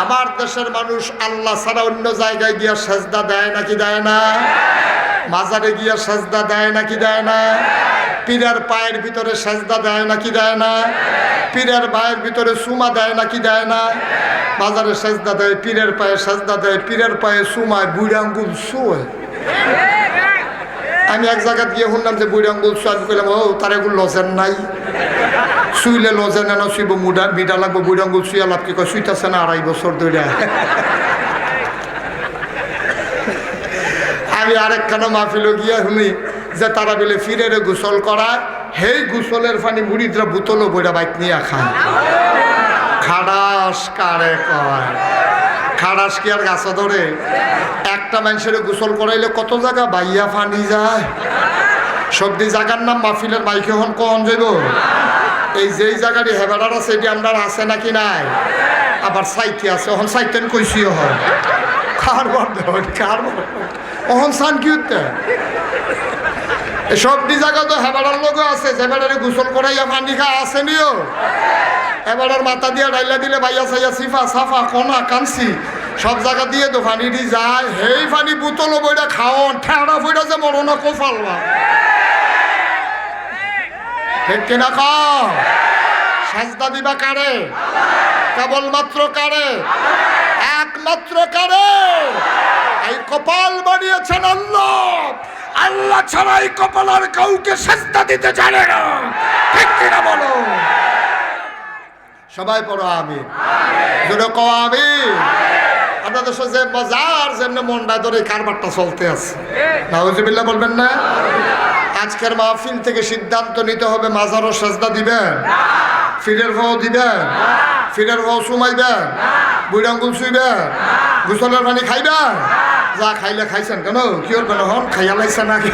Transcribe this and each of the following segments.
আমার দেশের মানুষ আল্লাহ ছাড়া অন্য জায়গায় গিয়া সেজদা দেয় নাকি দেয় না? মাজারে গিয়া সেজদা দেয় নাকি দেয় না? পীরের পায়ের ভিতরে সেজদা দেয় নাকি দেয় না? পীরের পায়ের ভিতরে সুমা দেয় নাকি দেয় না? মাজারে সেজদা দেয়, পীরের পায়ে সেজদা দেয়, পীরের পায়ে সুমায় বুড়ি আঙ্গুল শুয়ে। আমি এক জায়গায় গিয়ে শুনলাম যে বুড়ি আঙ্গুল শুয়ে। আমি কইলাম ও তার এগুলো লজেন নাই, শুইলে লজেন এনে শুইব, মিঠা লাগবো, বুড়ি আঙ্গুল শুয়ে লাভ কি কয় শুইতেছে না 2.5 বছর ধরে। আমি আরেকখানা মাহফিলে গিয়া শুনি যে তারা বলে ফিরের গোসল করা, হেই গোসলের পানি মুড়িদরা বোতলও বইরা বাইক নিয়ে খায়। খাড়াস কারে কয়? খাড়াস কি আর গাছে ধরে? একটা মানুষের গোসল করাইলে কত জায়গা বাইয়া পানি যায়। সবদি জায়গার নাম মাহফিলের মাইকে হন কন যাইব। এই যেই জায়গাটি হেবাডার আছে এটি আমরা আছে নাকি নাই? আবার সাইতে আছে, ওখান সাইতেন কইসিও হয় কারবার কারবার ওহন সান কি হতে সবটি জায়গা তো হেবাডার লোকও আছে, হেবাডারে গোসল করাইয়া পানি খা আসেনিও। এবারের মাথা দিয়ে ডাইলা দিলে ভাইয়া সাইয়া সিফা সাফা কোনা কানসি সব জায়গা দিয়ে তো পানি দি যায়। হেই পানি বোতল বইটা খাওন ঠেড়া বইটা যে মরনা কোফালবা ঠিক কিনা কম। সাজদা দিবা কারে? কেবলমাত্র কারে? একমাত্র কারে? এই কপাল বানিয়েছেন আল্লাহ। আল্লাহ ছাড়া এই কপাল আর কাউকে সাজদা দিতে জানে না, ঠিক কিনা বলো? সবাই পড়ো আমিন, জোরে কও আমিন। আপনাদের সাথে যে বাজার যেমনি মন্ডা ধরে কারবারটা চলতে আছে, নাউজুবিল্লাহ বলবেন না? আজকের মাহফিল থেকে সিদ্ধান্ত নিতে হবে মাজারও সাজদা দিবেন, ফিরের ভাও দিবেন, ফিরের ভাও সুমাইবেন, বুড়ি আঙ্গুল শুইবেন, গোসলের পানি খাইবেন। যা খাইলে খাইছেন কেন কি করবেন? হন খাইয়া লাইছেন আগে,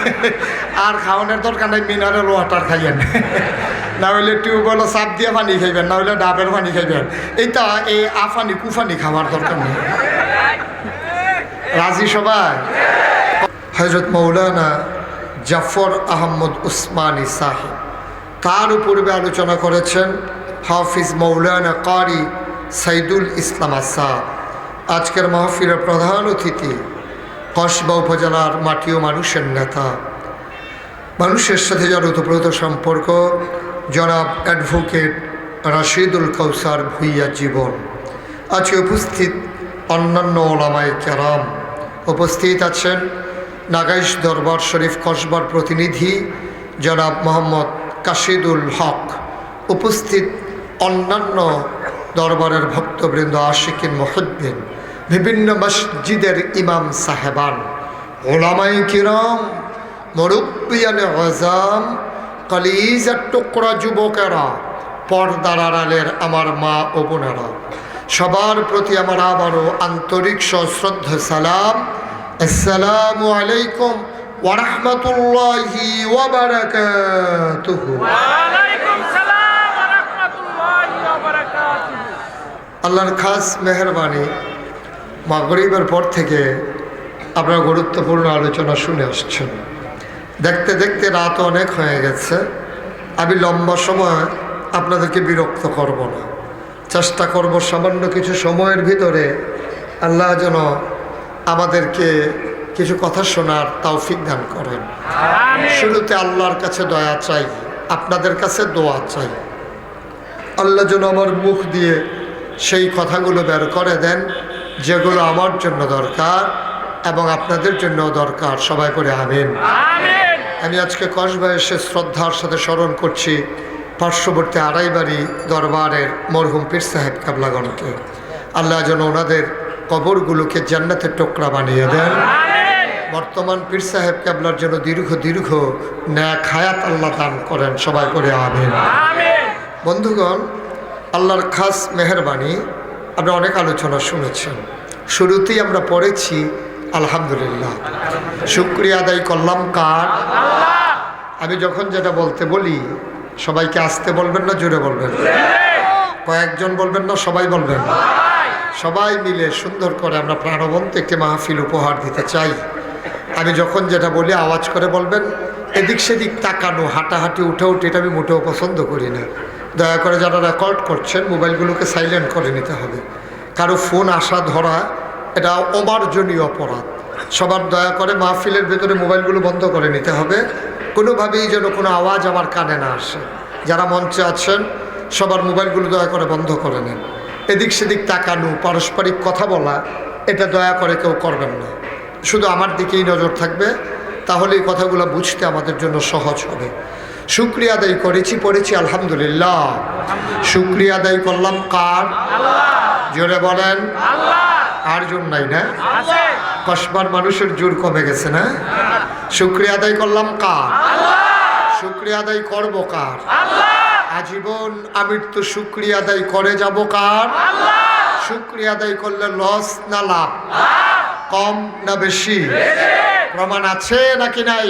আর খাওয়ানোর দরকার নাই, মিনারেল ওয়াটার খাইয়েন, না হইলে টিউবওয়েল চাপ দিয়ে পানি খাইবেন, না হইলে ডাবের পানি খাইবেন। এইটা এই আফানি কুফানি খাওয়ার দরকার নেই। রাজি সবাই? হযরত মৌলানা জাফর আহমদ উসমানী সাহেব, তার পূর্বে আলোচনা করেছেন হাফিজ মৌলানা কারি সাইদুল ইসলাম আসাদ। আজকের মাহফিলের প্রধান অতিথি কসবা উপজেলার মাটি ও মানুষের নেতা, মানুষের সাথে যার ওতপ্রোত সম্পর্ক, জনাব অ্যাডভোকেট রাশিদুল কাউসার ভুইয়া জীবন। আজকে উপস্থিত অন্যান্য ওলামায়ে কেরাম, উপস্থিত আছেন নাগাইশ দরবার শরীফ কসবার প্রতিনিধি জনাব মোহাম্মদ কাশিদুল হক, উপস্থিত অন্যান্য দরবারের ভক্তবৃন্দ, আশিকিন মুহিব্বিন, বিভিন্ন মসজিদের ইমাম সাহেবান, ওলামায়ে কিরাম, মুরব্বিয়ানে আযম, কলিজার টুকরা যুবকেরা, পর্দার আড়ালের আমার মা ও বোনেরা, সবার প্রতি আমার আবারও আন্তরিক সশ্রদ্ধ সালাম। আসসালামু আলাইকুম ওয়া রাহমাতুল্লাহি ওয়া বারাকাতুহু। আল্লাহর খাস মেহরবানি, মাগরিবের পর থেকে আপনারা গুরুত্বপূর্ণ আলোচনা শুনে আসছেন। দেখতে দেখতে রাত অনেক হয়ে গেছে। আমি লম্বা সময় আপনাদেরকে বিরক্ত করব না, চেষ্টা করব সামান্য কিছু সময়ের ভিতরে আল্লাহ যেন আমাদেরকে কিছু কথা শোনার তৌফিক দান করেন। শুরুতে আল্লাহর কাছে দয়া চাই, আপনাদের কাছে দোয়া চাই। আল্লাহ যেন আমার মুখ দিয়ে সেই কথাগুলো বের করে দেন যেগুলো আমার জন্য দরকার এবং আপনাদের জন্য দরকার। সবাই করে আমিন। আমি আজকে কসবা এসে শ্রদ্ধার সাথে স্মরণ করছি পার্শ্ববর্তী আড়াইবাড়ি দরবারের মরহুম পীর সাহেব কেবলাগণকে। আল্লাহ যেন ওনাদের কবরগুলোকে জান্নাতের টুকরা বানিয়ে দেন। বর্তমান পীর সাহেব কেবলার জন্য দীর্ঘ দীর্ঘ ন্যাক হায়াত আল্লাহ দান করেন। সবাই করে আমিন। বন্ধুগণ, আল্লাহর খাস মেহরবানি, আমরা অনেক আলোচনা শুনেছেন। শুরুতেই আমরা পড়েছি আলহামদুলিল্লাহ, শুকরিয়া আদায় করলাম কার? আমি যখন যেটা বলতে বলি সবাইকে আসতে বলবেন না জোরে বলবেন? কয়েকজন বলবেন না, সবাই বলবেন? সবাই মিলে সুন্দর করে আমরা প্রাণবন্ত একটি মাহফিল উপহার দিতে চাই। আমি যখন যেটা বলি আওয়াজ করে বলবেন। এদিক সেদিক তাকানো, হাঁটাহাঁটি, উঠে উঠে, এটা আমি মোটেও পছন্দ করি না। দয়া করে যারা রেকর্ড করছেন মোবাইলগুলোকে সাইলেন্ট করে নিতে হবে। কারো ফোন আসা ধরা এটা অমার্জনীয় অপরাধ। সবার দয়া করে মাহফিলের ভেতরে মোবাইলগুলো বন্ধ করে নিতে হবে, কোনোভাবেই যেন কোনো আওয়াজ আমার কানে না আসে। যারা মঞ্চে আছেন সবার মোবাইলগুলো দয়া করে বন্ধ করে নেন। এদিক সেদিক তাকানো, পারস্পরিক কথা বলা, এটা দয়া করে কেউ করবেন না। শুধু আমার দিকেই নজর থাকবে, তাহলে এই কথাগুলো বুঝতে আমাদের জন্য সহজ হবে। শুকরিয়া আদায় করেছি, পড়েছি আলহামদুলিল্লাহ। শুকরিয়া আদায় করলাম কার? জোরে বলেন। আর জোর নাই না? কসবার মানুষের জোর কমে গেছে না? শুকরিয়া আদায় করলাম কার? শুকরিয়া আদায় করবো কার? আজীবন আমৃত্যু শুকরিয়া আদায় করে যাব কার? শুকরিয়া আদায় করলে লস না লাভ? কম না বেশি? প্রমাণ আছে নাকি নাই?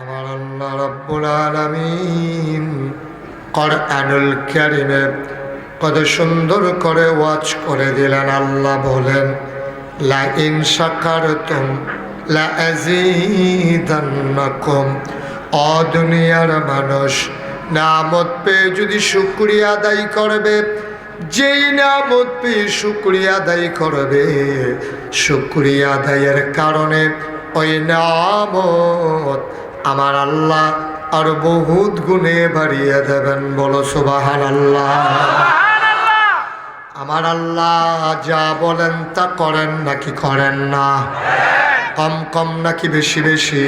আমার আল্লাহ রাব্বুল আলামিন কোরআনুল কারীমে কত সুন্দর করে ওয়াজ করে দিলেন। আল্লাহ বলেন, লা ইন শাকারতুম লা আযীদান্নাকুম। ও দুনিয়ার মানুষ, নামত পেয়ে যদি শুকরিয়া আদায় করবে, যেই নামত পেয়ে শুকরিয়া আদায় করবে, শুকরিয়া আদায়ের কারণে ওই নামত আমার আল্লাহ আর বহুত গুণে বাড়িয়ে দেবেন। বলো সুবহানাল্লাহ। আমার আল্লাহ যা বলেন তা করেন নাকি করেন না? কম কম নাকি বেশি বেশি?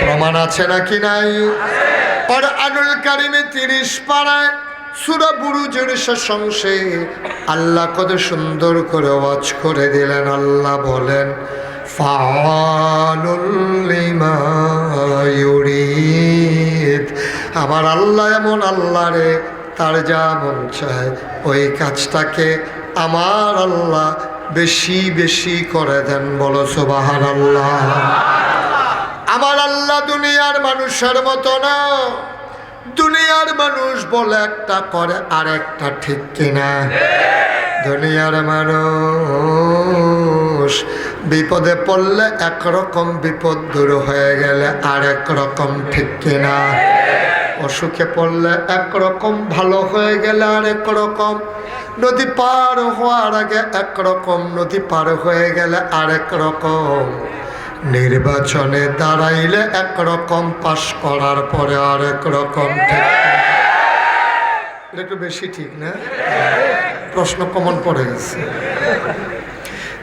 প্রমাণ আছে নাকি নাই? কোরআনুল কারীমে 30 পারায় সূরা বুরুজের শেষ অংশে আল্লাহ কত সুন্দর করে ওয়াজ করে দিলেন। আল্লাহ বলেন, ফাআলুল লিমা ইউরিদ। আমার আল্লাহ এমন আল্লাহ রে, তার যা মন চায় ওই কাজটাকে আমার আল্লাহ বেশি বেশি করে দেন। বলো সুবহানাল্লাহ। আমার আল্লাহ দুনিয়ার মানুষের মতো না। দুনিয়ার মানুষ বলে একটা করে আর একটা, ঠিক কিনা? দুনিয়ার মানুষ বিপদে পড়লে একরকম, বিপদ দূর হয়ে গেলে আর একরকম, ঠিক কিনা? অসুখে পড়লে একরকম, ভালো হয়ে গেলে আর একরকম। নদী পার হওয়ার আগে একরকম, নদী পার হয়ে গেলে আর একরকম। নির্বাচনে দাঁড়াইলে একরকম, পাশ করার পরে আর একরকম। ঠিক এটা একটু বেশি ঠিক না? প্রশ্ন কমন পড়ে গেছে।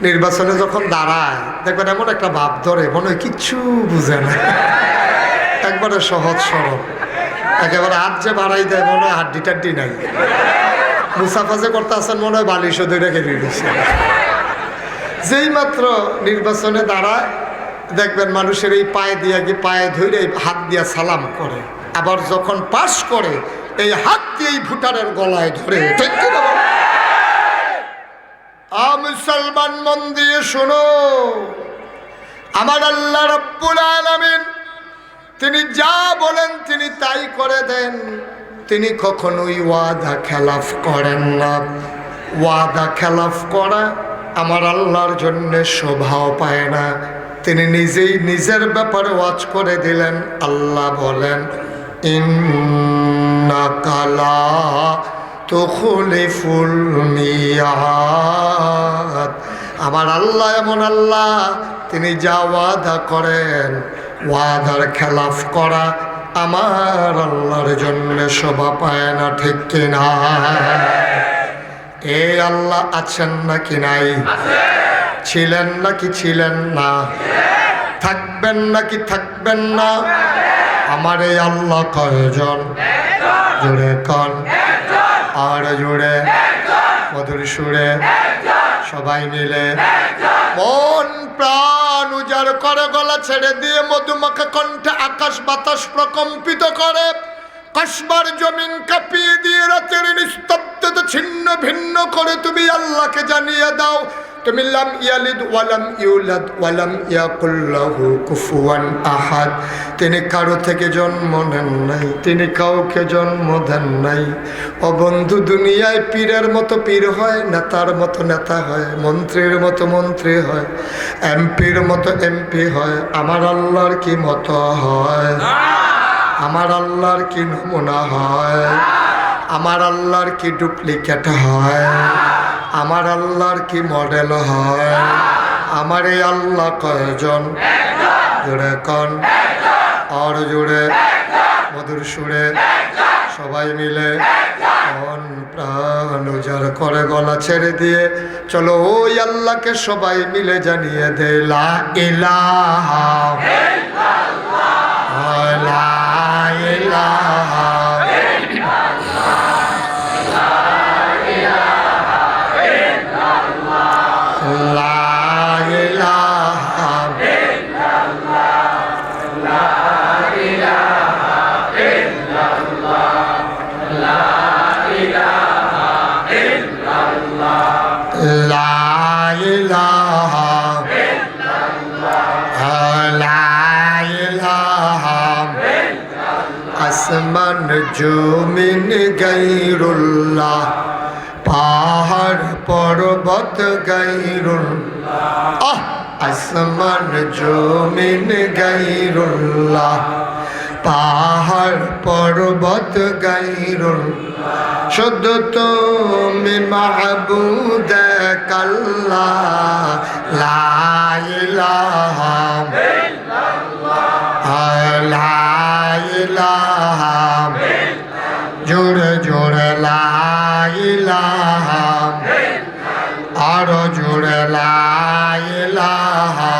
নির্বাচনে যখন দাঁড়ায় দেখবেন এমন একটা ভাব ধরে, মনে হয় কিচ্ছু বুঝে না, একবারে সহজ সরল, একেবারে হাত যে বাড়াই দেয় মনে হয় হাড্ডি টাড্ডি নাই। মুসাফাজে করতে আসেন মনে হয় বালিশও ধরে রেখে দিয়েছে। যেই মাত্র নির্বাচনে দাঁড়ায় দেখবেন মানুষের এই পায়ে দিয়ে গিয়ে পায়ে ধরে হাত দিয়ে সালাম করে, আবার যখন পাস করে এই হাত দিয়ে ভোটারের গলায় ধরে। মুসলমান মন দিয়ে শোনো, আমার আল্লাহ রাব্বুল আলামিন তিনি যা বলেন তিনি তাই করে দেন। তিনি কখনোই ওয়াদা খেলাফ করেন না। ওয়াদা খেলাফ করা আমার আল্লাহর জন্য শোভাও পায় না। তিনি নিজেই নিজের ব্যাপারে ওয়াজ করে দিলেন। আল্লাহ বলেন, ইন্নাকা লা তুখলিফুল মিয়াদ। আমার আল্লাহ এমন আল্লাহ, তিনি যা ওয়াদা করেন, ওয়াদার খেলাফ করা আমার আল্লাহর জন্য শোভা পায় না, ঠিক কিনা? এই আল্লাহ আছেন নাকি নাই? ছিলেন নাকি ছিলেন না? থাকবেন নাকি থাকবেন না? আমার এই আল্লাহ কয়জন? জোরে কন, আর জোরে, মধুর সুরে, সবাই মিলে মন প্রাণ উজাড় করে, গলা ছেড়ে দিয়ে মধুমাখা কণ্ঠে আকাশ বাতাস প্রকম্পিত করে, কসবার জমিন কাঁপিয়ে দিয়ে রাতের নিস্তব্ধতা ছিন্ন ভিন্ন করে তুমি আল্লাহকে জানিয়ে দাও, তুমি লাম ইয়ালিদ ওয়ালাম ইউলাদ ওয়ালাম ইয়াকুল লাহু কুফুয়ান আহাদ। তিনি কারো থেকে জন্ম নেন নাই, তিনি কাউকে জন্ম দেন নাই। ও বন্ধু, দুনিয়ায় পীরের মতো পীর হয়, নেতার মতো নেতা হয়, মন্ত্রীর মতো মন্ত্রী হয়, এমপির মতো এমপি হয়। আমার আল্লাহর কি মতো হয়? আমার আল্লাহর কি নমুনা হয়? আমার আল্লাহর কি ডুপ্লিকেট হয়? আমার আল্লাহর কি মডেল হয়? আমার এই আল্লাহ কয়জন? জোরে কন, আর জোরে, মধুর সুরে, সবাই মিলে মন প্রাণ উজাড় করে গলা ছেড়ে দিয়ে চলো ওই আল্লাহকে সবাই মিলে জানিয়ে দে লা ইলাহা ইল্লাল্লাহ, লা ইলাহা আসমান জমিন গায়রুল্লাহ, পাহাড় পর্বত গায়রুল্লাহ, আসমান জমিন গায়রুল্লাহ, পাহাড় পর্বত গায়রুল্লাহ, শুধু তুমি মাহবুদ কাল্লাহ, লা ইলাহা লা ইলাহা, জোরে জোরে লা ইলাহা, আরো জোরে লা ইলাহা,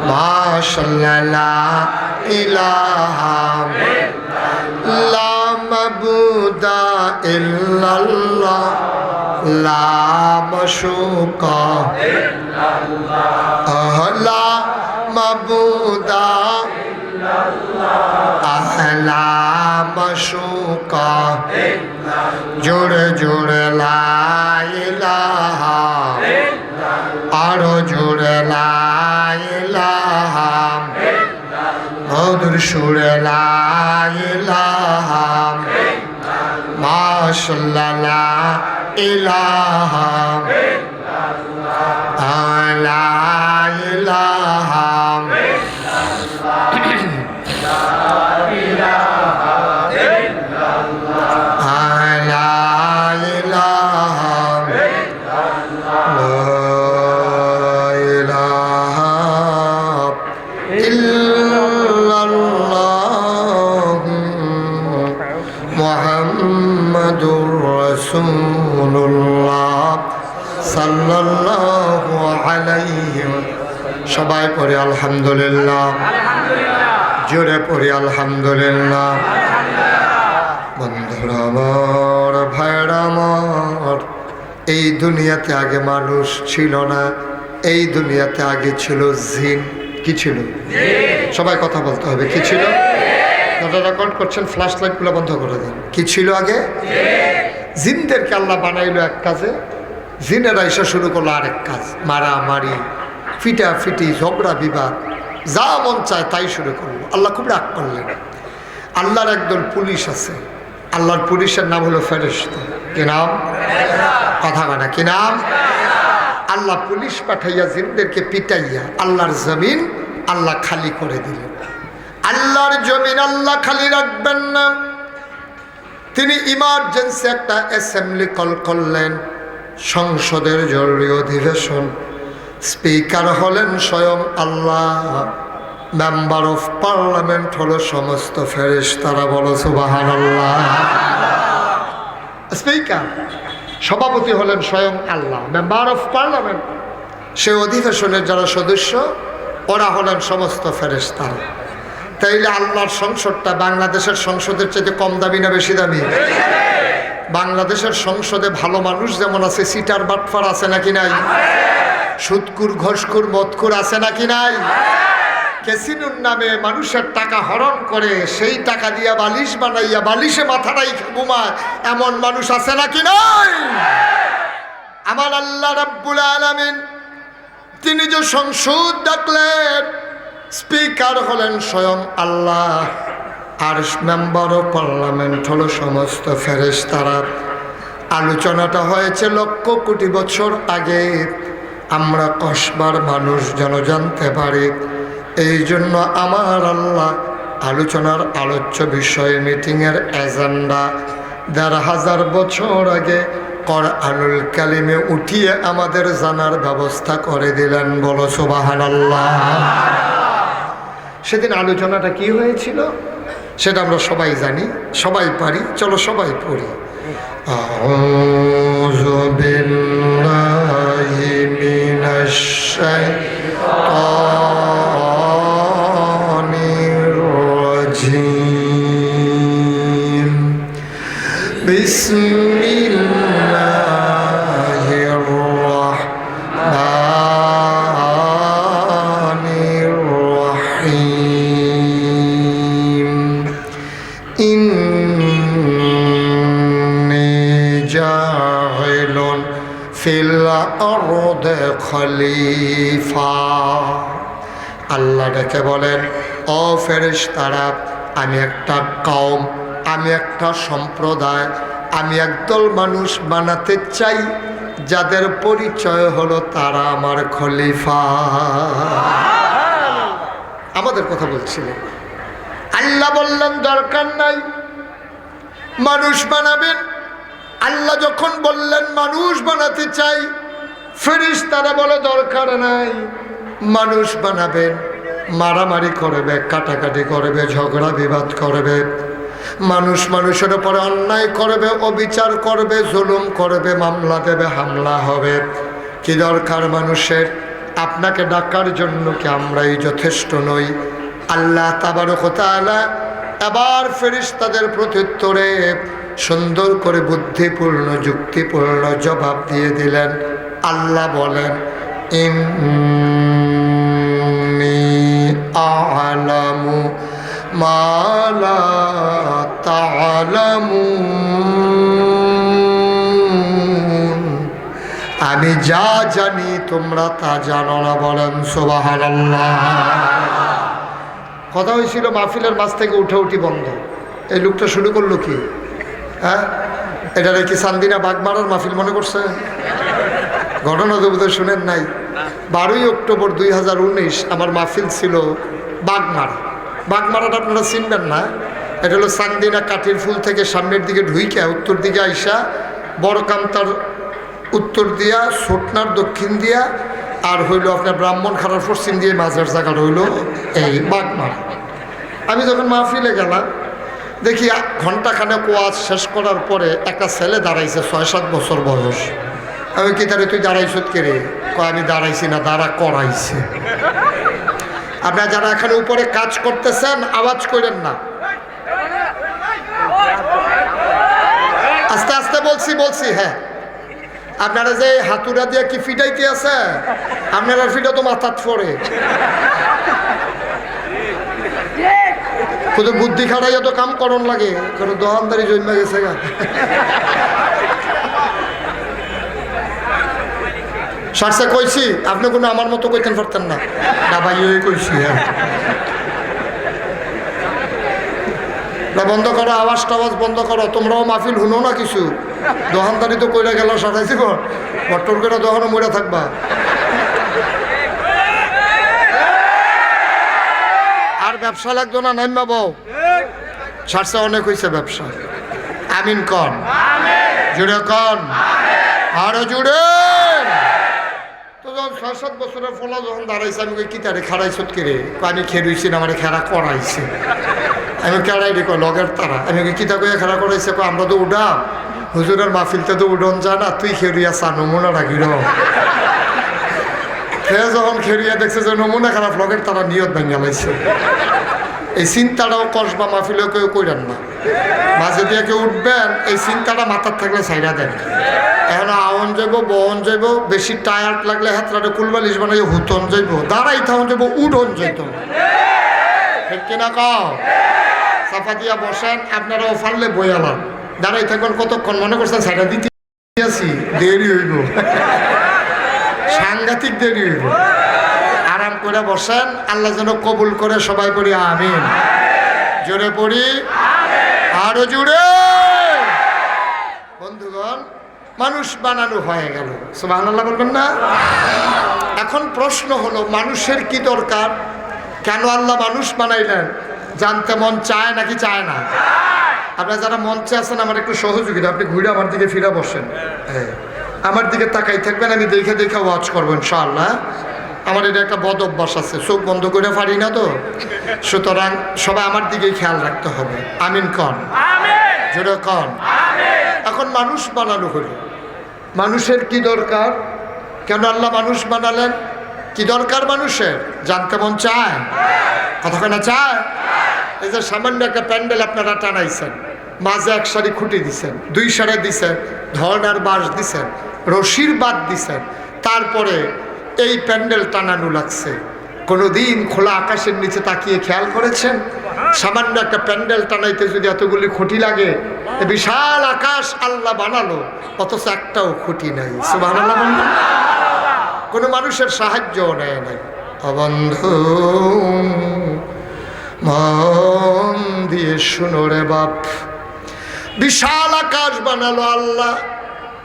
মাশাআল্লাহ লা ইলাহা লা মাবুদা ইল্লাল্লাহ, লা মাশুকা ইল্লাল্লাহ, লা মাবুদা ইল্লাল্লাহ, লা মাশুকা ইল্লাল্লাহ, জোরে জোরে লা ইলাহা, আরো জোরে লা ইলাহা, মধুর সুরে লা ইলাহা, মাশাআল্লাহ লা ইলাহা লা ইলাহা মুহাম্মাদুর রাসূলুল্লাহ সাল্লাল্লাহু আলাইহি, সবাই পড়ে আলহামদুলিল্লাহ, জোরে পড়ে আলহামদুলিল্লাহ। বন্ধুরা আমার, ভাইরা আমার, এই দুনিয়াতে আগে মানুষ ছিল না, এই দুনিয়াতে আগে ছিল জিন। কি ছিল? সবাই কথা বলতে হবে। কি ছিল? যারা রেকর্ড করছেন ফ্ল্যাশ লাইটগুলো বন্ধ করে দিন। কি ছিল আগে? জিনদেরকে আল্লাহ বানাইলো এক কাজে, জিনেরা এসে শুরু করলো আরেক কাজ, মারামারি, ফিটাফিটি, ঝগড়া বিবাদ, যা মন চায় তাই শুরু করলো। আল্লাহ খুব রাগ করলেন। আল্লাহর একদল পুলিশ আছে, আল্লাহর পুলিশের নাম হলো ফেরেশতা। কি নাম? কথা বলে কি নাম? আল্লাহ পুলিশ পাঠাইয়া জিনদেরকে পিটাইয়া আল্লাহর জমিন আল্লাহ খালি করে দিলেন। আল্লাহর জমিন আল্লাহ খালি রাখবেন না, তিনি ইমার্জেন্সি একটা অ্যাসেম্বলি কল করলেন, সংসদের জরুরি অধিবেশন। স্পিকার হলেন স্বয়ং আল্লাহ, মেম্বার অফ পার্লামেন্ট হলো সমস্ত ফেরেশতারা। বলো সুবহানাল্লাহ। স্পিকার, সভাপতি হলেন স্বয়ং আল্লাহ, মেম্বার অফ পার্লামেন্ট, সে অধিবেশনের যারা সদস্য ওরা হলেন সমস্ত ফেরেশতারা। তাইলে আল্লাহর সংসদটা বাংলাদেশের সংসদের চাইতে কম দামি না বেশি দামি? বাংলাদেশের সংসদে ভালো মানুষ যেমন আছে, সিটার বাটফার আছে নাকি নাই? সুদকুর, ঘোষকুর, মদকুর আছে নাকি নাই? ক্যাসিনোর নামে মানুষের টাকা হরণ করে সেই টাকা দিয়া বালিশ বানাইয়া বালিশে মাথা রাইখা ঘুমায়, এমন মানুষ আছে নাকি নাই? আমার আল্লাহ রাব্বুল আলামিন তিনি যে সংসদ ডাকলেন, স্পিকার হলেন স্বয়ং আল্লাহ, আর মেম্বার অফ পার্লামেন্ট হলো সমস্ত ফেরেশতারা। আলোচনাটা হয়েছে লক্ষ কোটি বছর আগে, আমরা কসবার মানুষ যেন জানতে পারি। এই জন্য আমার আল্লাহ আলোচনার আলোচ্য বিষয় মিটিংয়ের এজেন্ডা ১,৫০০ বছর আগে কোরআনুল কালিমে উঠিয়ে আমাদের জানার ব্যবস্থা করে দিলেন। বলো সুবহানাল্লাহ। সেদিন আলোচনাটা কি হয়েছিল সেটা আমরা সবাই জানি, সবাই পারি। চলো সবাই পড়ি। আউযু বিল্লাহি মিনাশ শাইতানির রাজিম। বিসমিল্লাহির রাহমানির রাহিম। ইন্নী জাইলুন ফিল আরদি খলিফা। আল্লাহ ডেকে বলেন, ও ফেরেশতারা, আমি একটা কওম, আমি একটা সম্প্রদায়, আমি একদল মানুষ বানাতে চাই যাদের পরিচয় হলো তারা আমার খলিফা। আমাদের কথা বলছিলেন। আল্লাহ বললেন দরকার নাই, মানুষ বানাবেন। আল্লাহ যখন বললেন মানুষ বানাতে চাই, ফেরেশতারা বলে দরকার নাই, মানুষ বানাবেন। মারামারি করবে, কাটাকাটি করবে, ঝগড়া বিবাদ করবে, মানুষ মানুষের উপরে অন্যায় করবে, অবিচার করবে, জুলুম করবে, মামলা দেবে, হামলা হবে। কি দরকার মানুষের? আপনাকে ডাকার জন্য কি আমরাই যথেষ্ট নই? আল্লাহ তাবারক ওয়া তাআলা এবার ফেরেশতাদের প্রত্যুত্তরে সুন্দর করে বুদ্ধিপূর্ণ যুক্তিপূর্ণ জবাব দিয়ে দিলেন। আল্লাহ বলেন, ইন্নী আ'লামু মা লা তা'লামুন। আমি যা জানি তোমরা তা জানো না। বলেন সুবহানাল্লাহ। কথা হয়েছিল মাহফিলের মাঝ থেকে উঠি বন্ধ। এই লোকটা শুরু করলো কি? হ্যাঁ, এটা কি চান্দিনা বাগমারার মাহফিল মনে করছে? ঘটনা তো বোধহয় শুনেন নাই। 12ই অক্টোবর 2019 আমার মাহফিল ছিল বাগমারা। বাগমারাটা আপনারা চিনবেন না। এটা হলো চান্দিনা কাঠির ফুল থেকে সামনের দিকে ঢুইকা উত্তর দিকে আইসা বড় কামতার উত্তর দিয়া, ছোটনার দক্ষিণ দিয়া, আর হইল আপনার ব্রাহ্মণখানার পশ্চিম দিয়ে মাঝের জায়গাটা হইল এই বাগমারা। আমি যখন মাহফিলে গেলাম দেখি ঘণ্টাখানেক ওয়াজ শেষ করার পরে একটা ছেলে দাঁড়াইছে, 6-7 বছর বয়স। আমি কি তারে তুই দাঁড়াইছ কে রে? আমি দাঁড়াইছি না, দাঁড়া করাইছে। আপনারা যারা এখানে উপরে কাজ করতেছেন আওয়াজ করেন না, আস্তে আস্তে বলছি। হ্যাঁ, আপনারা যে হাতুড়া দিয়ে কি ফিটাইতে আছে, আপনারা ফিটা তো মাথাত পড়ে। শুধু বুদ্ধি খাটাইয়া তো কাম করন লাগে, কারণ দোকানদারি জন্মে গেছে গা। সারসে কইছি, আপনি কোনো আমার মতো কইতেন পারতেন না। ডাবাই কইছি। হ্যাঁ, বন্ধ করো, আওয়াজ টাওয়াজ বন্ধ করো। তোমরাও মাহফিল শুনো না কিছু। দোকানদারি তো কইরা গেল, সারাইছি বট্টর করে দোকানে মরে থাকবা। আর ব্যবসা লাগতো না, নাইমা বউ। সারসে অনেক হয়েছে ব্যবসা। আমিন কন, জুড়ে কন, আরো জুড়ে। তো যখন 6-7 বছরের ফলা যখন দাঁড়াইছে, আমি কই কি তারে খাড়াইছত কে রে? আমি খেরুইছি না, মানে খেরা করাইছে। আমি কেড়াই রে কয় লগের তারা। আমি কিতা কইয়া খেলা করাইছে? আমরা তো উঠাম, হুজুরের মাহফিলতে তো উডন যা না, তুই খেরুইয়া চা নমুনা রাখি র। সে যখন খেরিয়া দেখছে যে নমুনা খারাপ, লগের তারা নিয়ত ভেঙে লাইছে। এই চিন্তাটাও কসবা মাহফিলেও কেউ কইরেন না। মাঝে দিয়ে কেউ উঠবেন, এই চিন্তাটা মাথার থাকলে ছাইরা দেন। এখন আওয়ান যাইব, বহন যাইব, বেশি টায়ার্ড লাগলে হাতরাটা কুলবালিশ বানাই হুতন যাইব, দাঁড়াই থাউন যাইব, উঠন যাইত। ঠিক কিনা কও? সাফা দিয়া বসেন, আপনারাও ফাললে বইয়ালাম। দাঁড়াই থাকবেন কতক্ষণ? মনে করছেন ছাইরা দিতে আছি, দেরি হইব, সাংঘাতিক দেরি হইব। আরাম করে বসেন, আল্লাহ যেন কবুল করে। সবাই পড়ি আমিন। জোরে পড়ি, আরো জোরে। বন্ধুগণ, মানুষ বানানো হয়ে গেল, সুবহানাল্লাহ বলবেন না? এখন প্রশ্ন হলো, মানুষের কি দরকার? কেন আল্লাহ মানুষ বানাইলেন? জানতে মন চায় নাকি চায় না? আপনারা যারা মঞ্চে আছেন আমার একটু সহযোগিতা, আপনি ঘুরে আমার দিকে ফিরে বসেন, হ্যাঁ আমার দিকে তাকাই থাকবেন, আমি দেখে দেখে ওয়াচ করবো ইনশাআল্লাহ। আমার এটা একটা বদ অভ্যাস আছে, চোখ বন্ধ করে পারি না তো, সুতরাং সবাই আমার দিকেই খেয়াল রাখতে হবে। আমিন কন, জোরে কন। এখন মানুষ বানানো হলো, মানুষের কি দরকার? কেন আল্লাহ মানুষ বানালেন? কি দরকার মানুষের? জানতে মন চায়? কতক্ষণ চায়? এই যে সামান্য একটা প্যান্ডেল আপনারা টানাইছেন, মাঝে এক সারি খুঁটি দিছেন, দুই সারি দিছেন, ধরনার বাঁশ দিছেন, রশির বাদ দিছেন, তারপরে এই প্যান্ডেল টানানো লাগছে। কোনোদিন খোলা আকাশের নিচে তাকিয়ে খেয়াল করেছেন সামান্য একটা প্যান্ডেল টানাইতে যদি এতগুলি খুঁটি লাগে? বিশাল আকাশ আল্লাহ বানালো, অথচ একটাও খুঁটি নাই। সুবহানাল্লাহ। কোনো মানুষের সাহায্যও নেয় নাই। বন্ধু মন দিয়ে শুনো রে বাপ, বিশাল আকাশ বানালো আল্লাহ,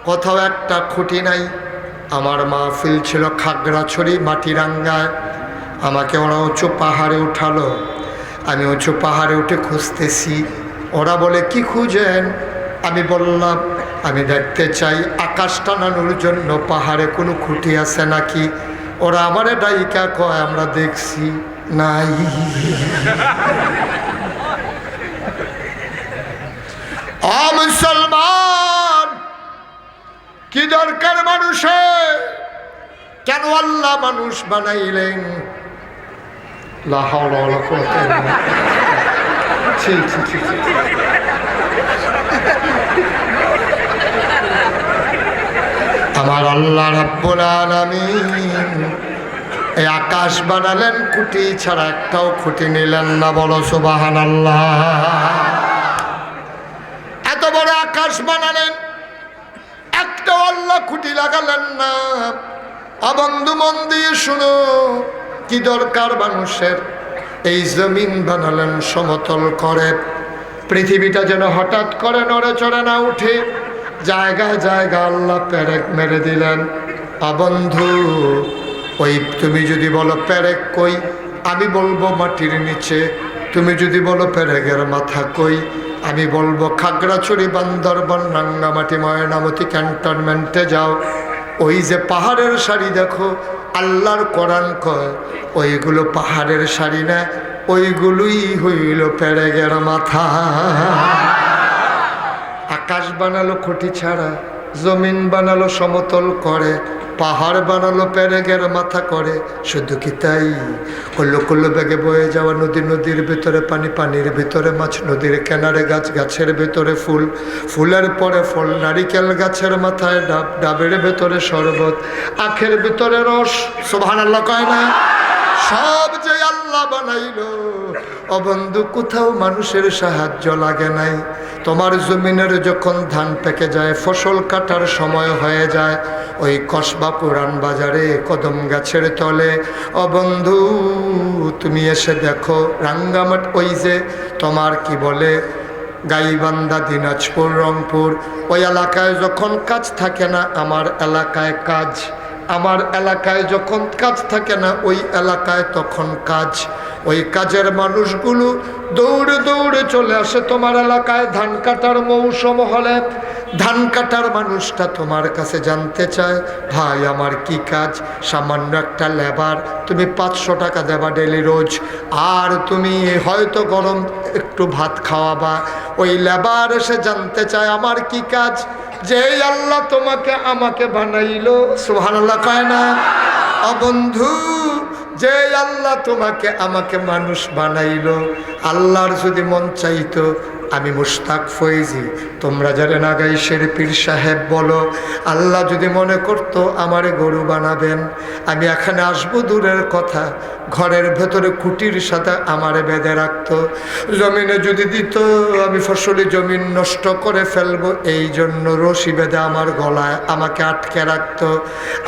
কোথাও একটা খুঁটি নাই। আমার মাহফিল ছিল খাগড়াছড়ি মাটিরাঙ্গায়, আমাকে ওরা উঁচু পাহাড়ে উঠালো, আমি উঁচু পাহাড়ে উঠে খুঁজতেছি। ওরা বলে কি খুঁজেন? আমি বললাম আমি দেখতে চাই আকাশ টানানোর জন্য পাহাড়ে কোনো খুঁটি আছে নাকি। ওরা আমারে ডাইকা কয় আমরা দেখছি নাই। মুসলমান, কি দরকার মানুষের? কেন আল্লাহ মানুষ বানাইলেন? লা হাওলা ওয়ালা কুওয়াতা ইল্লা বিল্লাহ। আমার আল্লাহ রাব্বুল আলামিন এই আকাশ বানালেন, খুঁটি ছাড়া একটাও খুঁটি নিলেন না। বলো সুবহানাল্লাহ। এত বড় আকাশ বানালেন, একটাও আল্লাহ খুঁটি লাগালেন না। বন্ধু মন দিয়ে শুনো, কি দরকার মানুষের? এই জমিন বানালেন সমতল করে, পৃথিবীটা যেন হঠাৎ করে নড়ে চড়ে না উঠে, জায়গায় জায়গা আল্লাহ পেরেক মেরে দিলেন। বন্ধু ওই তুমি যদি বলো পেরেক কই, আমি বলবো মাটির নিচে। তুমি যদি বলো পেরেকের মাথা কই, আমি বলবো খাগড়াছড়ি, বান্দরবান, রাঙ্গামাটি, ময়নামতি ক্যান্টনমেন্টে যাও, ওই যে পাহাড়ের সারি দেখো, আল্লাহর কোরআন কয় ওইগুলো পাহাড়ের সারি না, ওইগুলোই হইল পেরেকের মাথা। আকাশ বানালো খুঁটি ছাড়া, জমিন বানালো সমতল করে, পাহাড় বানালো পেরেকের মাথা করে। শুধু কি তাই? কল্লো কল্লো বেগে বয়ে যাওয়া নদী, নদীর ভিতরে পানি, পানির ভিতরে মাছ, নদীর কিনারে গাছ, গাছের ভিতরে ফুল, ফুলের পরে ফল, নারিকেল গাছের মাথায় ডাব, ডাবের ভেতরে শরবত, আখের ভিতরে রস। সুবহানাল্লাহ কয় না? সব যে আল্লাহ বানাইলো। বন্ধু কোথাও মানুষের সাহায্য লাগে নাই। তোমার জমিনের যখন ধান পেকে যায়, ফসল কাটার সময় হয়ে যায়, ওই কসবা পুরান বাজারে কদম গাছের তলে বন্ধু তুমি এসে দেখো রাঙ্গামাট, ওই যে তোমার কি বলে গাইবান্ধা, দিনাজপুর, রংপুর, ওই এলাকায় যখন কাজ থাকে না, আমার এলাকায় কাজ। আমার এলাকায় যখন কাজ থাকে না, ওই এলাকায় তখন কাজ। ওই কাজের মানুষগুলো দৌড়ে দৌড়ে চলে আসে তোমার এলাকায়। ধান কাটার মৌসুম হলে ধান কাটার মানুষটা তোমার কাছে জানতে চায়, ভাই আমার কি কাজ? সামান্য একটা লেবার, তুমি 500 টাকা দেবা ডেলি রোজ, আর তুমি হয়তো গরম একটু ভাত খাওয়াবা। ওই লেবার এসে জানতে চায় আমার কি কাজ? যে আল্লাহ তোমাকে আমাকে বানাইলো। সুবহানাল্লাহ কয় না? বন্ধু যে আল্লাহ তোমাকে আমাকে মানুষ বানাইলো, আল্লাহর যদি মন চাইতো, আমি মুশতাক ফৈজি, তোমরা যারা নাগাইশের পীর সাহেব বলো, আল্লাহ যদি মনে করতো আমারে গরু বানাবেন, আমি এখানে আসবো দূরের কথা, ঘরের ভেতরে খুঁটির সাথে আমারে বেঁধে রাখতো। জমিনে যদি দিত, আমি ফসলি জমিন নষ্ট করে ফেলবো, এই জন্য রশি বেঁধে আমার গলায় আমাকে আটকে রাখতো।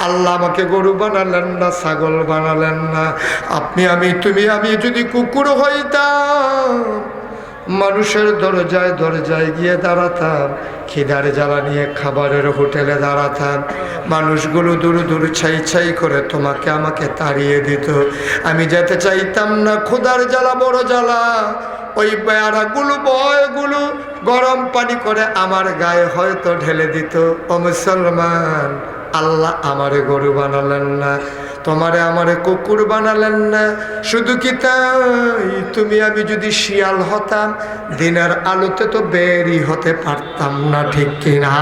আল্লাহ আমাকে গরু বানালেন না, ছাগল বানালেন না। আমি যদি কুকুর হইতাম, মানুষের দরজায় দরজায় গিয়ে দাঁড়াতাম, খিদার জ্বালা নিয়ে খাবারের হোটেলে দাঁড়াতাম, মানুষগুলো দূর দূর ছাই ছাই করে তোমাকে আমাকে তাড়িয়ে দিত। আমি যেতে চাইতাম না, ক্ষুধার জ্বালা বড় জ্বালা। ওই বেয়ারাগুলো বয়গুলো গরম পানি করে আমার গায়ে হয়তো ঢেলে দিত। ও মুসলমান, আল্লাহ আমারে গরু বানালেন না, তোমারে আমারে কুকুর বানালেন না। শুধু কি তাই, তুমি আমি যদি শিয়াল হতাম দিনের আলোতে তো বেরই হতে পারতাম না, ঠিক কিনা?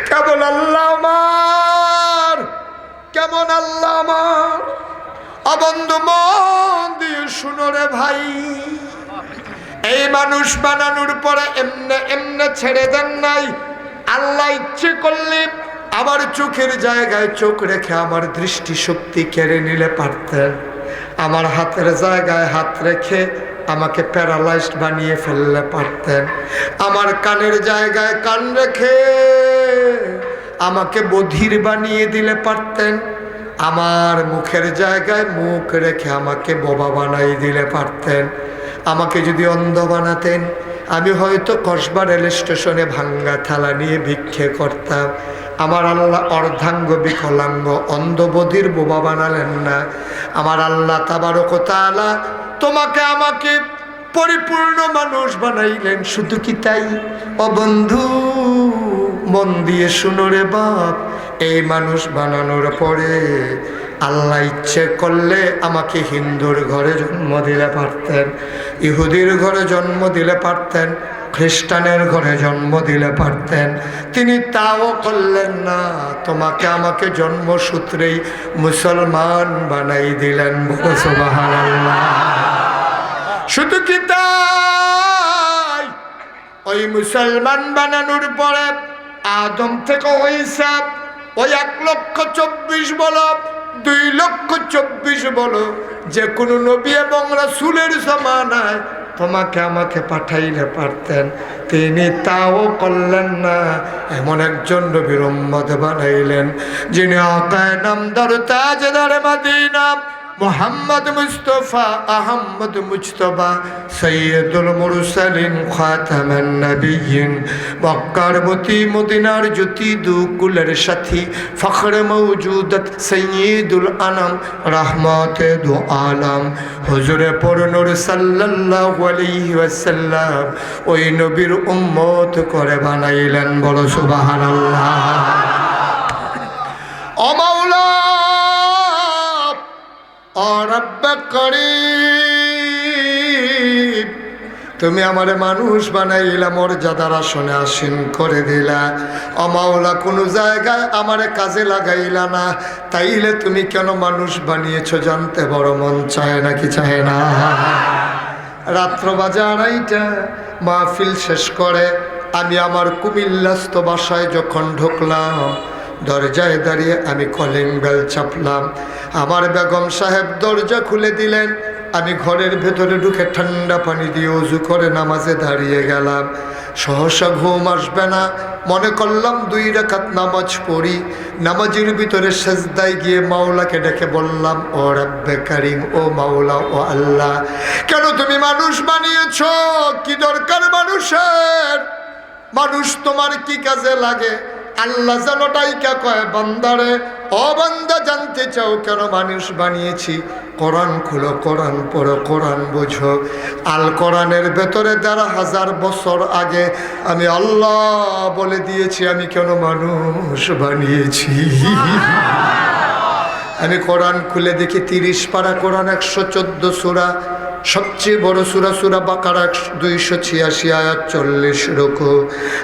কেমন আল্লাহ আমার, কেমন আল্লাহ আমার। অবন্ধু মন দিয়ে শুনো রে ভাই, এই মানুষ বানানোর পরে এমনে এমনে ছেড়ে দেন নাই। আল্লাহ ইচ্ছে করলে আমার চোখের জায়গায় চোখ রেখে আমার দৃষ্টি শক্তি কেড়ে নিলে পারতেন। আমার হাতের জায়গায় হাত রেখে আমাকে প্যারালাইজড বানিয়ে ফেললে পারতেন। আমার কানের জায়গায় কান রেখে আমাকে বধির বানিয়ে দিলে পারতেন। আমার মুখের জায়গায় মুখ রেখে আমাকে বোবা বানাই দিলে পারতেন। আমাকে যদি অন্ধ বানাতেন, আমি হয়তো কসবা রেল স্টেশনে ভাঙ্গা থালা নিয়ে ভিক্ষে করতাম। আমার আল্লাহ অর্ধাঙ্গ বিকলাঙ্গ অন্ধ বধির বোবা বানালেন না। আমার আল্লাহ তাবারক ওয়া তাআলা তোমাকে আমাকে পরিপূর্ণ মানুষ বানাইলেন। শুধু কি তাই? ও বন্ধু, মন দিয়ে শুনো রে বাপ, এই মানুষ বানানোর পরে আল্লাহ ইচ্ছে করলে আমাকে হিন্দুর ঘরে জন্ম দিলে পারতেন, ইহুদির ঘরে জন্ম দিলে পারতেন, খ্রিস্টানের ঘরে জন্ম দিলে পারতেন। তিনি তাও করলেন না, তোমাকে আমাকে জন্মসূত্রেই মুসলমান বানাই দিলেন। বলো সুবহানাল্লাহ। শুধু কি তাই, ওই মুসলমান বানানোর পরে আদম থেকে হয়েছে ওই 1,24,000 বলো, 2,24,000 বলো, যে কোনো নবী এবং রাসূলের জামানায় তোমাকে আমাকে পাঠাইলে পারতেন। তিনি তাও করলেন না, এমন একজন নবীর উম্মত বানাইলেন যিনি আকায়ে নামদার তাজদার মদিনা মোহাম্মদ মুস্তাফা আহমদ মুজতবা সৈয়দুল মুরসালিন খাতামান নবিয়্যিন মক্কার মতি মদিনার জ্যোতি দুকুলের সাথী ফখরে মওজুদত সৈয়দুল আনাম রহমতে দু আলম হুজুরে পরনূর সাল্লাল্লাহু আলাইহি ওয়াসাল্লাম ওই নবীর উম্মত করে বানাইলেন। বলো সুবহানাল্লাহ। ও মাওলা, ও রব্ব করিম, তুমি আমারে মানুষ বানাইলা, মর্যাদার আসনে আসীন করে দিলা। ও মাওলা, কোনো জায়গায় আমারে কাজে লাগাইলা না, তাইলে তুমি কেন মানুষ বানিয়েছো জানতে বড় মন চায় নাকি চায় না? রাত্র বাজে 2:30, মাহফিল শেষ করে আমি আমার কুমিল্লাস্থ বাসায় যখন ঢুকলাম, দরজায় দাঁড়িয়ে আমি কলিং বেল চাপলাম। আমার বেগম সাহেব দরজা খুলে দিলেন। আমি ঘরের ভেতরে ঢুকে ঠান্ডা পানি দিয়ে ওযু করে নামাজে দাঁড়িয়ে গেলাম। সহসা ঘুম আসবে না, মনে করলাম 2 রাকাত নামাজ পড়ি। নামাজের ভিতরে সেজদায় গিয়ে মাওলাকে ডেকে বললাম, ও রব্বে কারিম, ও মাওলা, ও আল্লাহ, কেন তুমি মানুষ বানিয়েছো? কি দরকার মানুষের? মানুষ তোমার কি কাজে লাগে? আল্লাহ যেন ডাইকা কয়, বান্দারে, ও বান্দা, জানতে চাও কেন মানুষ বানিয়েছি? কোরআন খুলো, কোরআন পড়ো, কোরআন বুঝো। আল কোরআনের ভেতরে 1,500 বছর আগে আমি আল্লাহ বলে দিয়েছি আমি কেন মানুষ বানিয়েছি। আমি কোরআন খুলে দেখি 30 পারা কোরআন, 114 সূরা, সবচেয়ে বড় সূরা সূরা বাকারা 286 আয়াত 40 রুকু।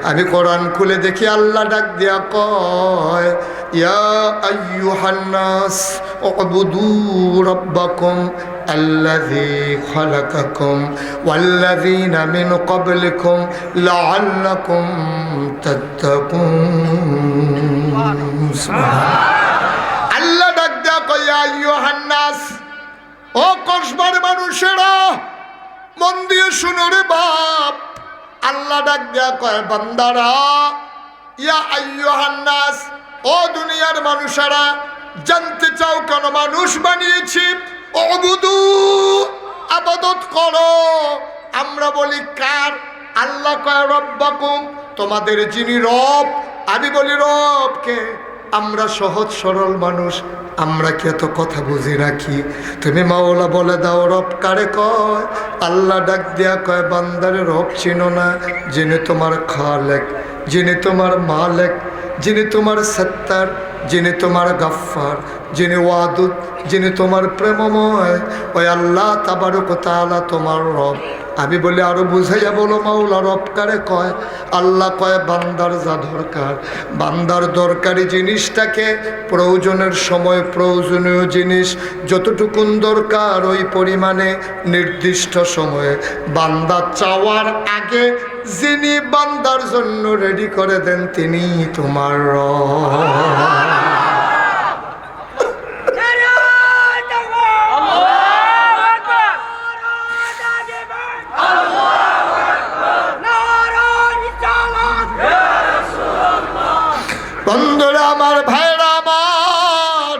আমি কোরআন খুলে দেখি আল্লাহ ডাক দিয়া কয়, ইয়া আইয়ুহান নাস উবুদু রাব্বাকুম আল্লাযী খালাকাকুম ওয়াল্লাযীনা মিন ক্বাবলিকুম লাআল্লাকুম তাত্তাকুন। আল্লাহ ডাক দিয়া কয়, ইয়া আইয়ুহান নাস, ও কসবার মানুষেরা, মন দিয়ে শুনো রে বাপ। আল্লাহ ডাক দেয়া কয়, বান্দারা, ইয়া আইয়ুহান নাস, ও দুনিয়ার মানুষেরা, জানতে চাও কেন মানুষ বানিয়েছি? উবুদু, ইবাদত করো। আমরা বলি কার? আল্লাহ কয় রব্বাকুম, তোমাদের যিনি রব। আমি বলি রবকে? আমরা সহজ সরল মানুষ, আমরা কি এত কথা বুঝি নাকি? তুমি মাওলা বলে দাও রব কারে কয়? আল্লাহ ডাক দিয়া কয় বান্দারে রব চিনো না? যিনি তোমার খালেক, যিনি তোমার মালেক, যিনি তোমার সত্তার, যিনি তোমার গাফফার, যিনি ওয়াদুদ, যিনি তোমার প্রেমময়, ওই আল্লাহ তাবারক ওয়া তাআলা তোমার রব। আমি বলি আরো বুঝাইয়া বলো মাওলা রব কারে কয়? আল্লাহ কয় বান্দার যা দরকার, বান্দার দরকারি জিনিসটাকে প্রয়োজনের সময় প্রয়োজনীয় জিনিস যতটুকুন দরকার ওই পরিমাণে নির্দিষ্ট সময়ে বান্দা চাওয়ার আগে যিনি বান্দার জন্য রেডি করে দেন তিনি তোমার রব। বন্ধুরা আমার, ভাইরা আমার,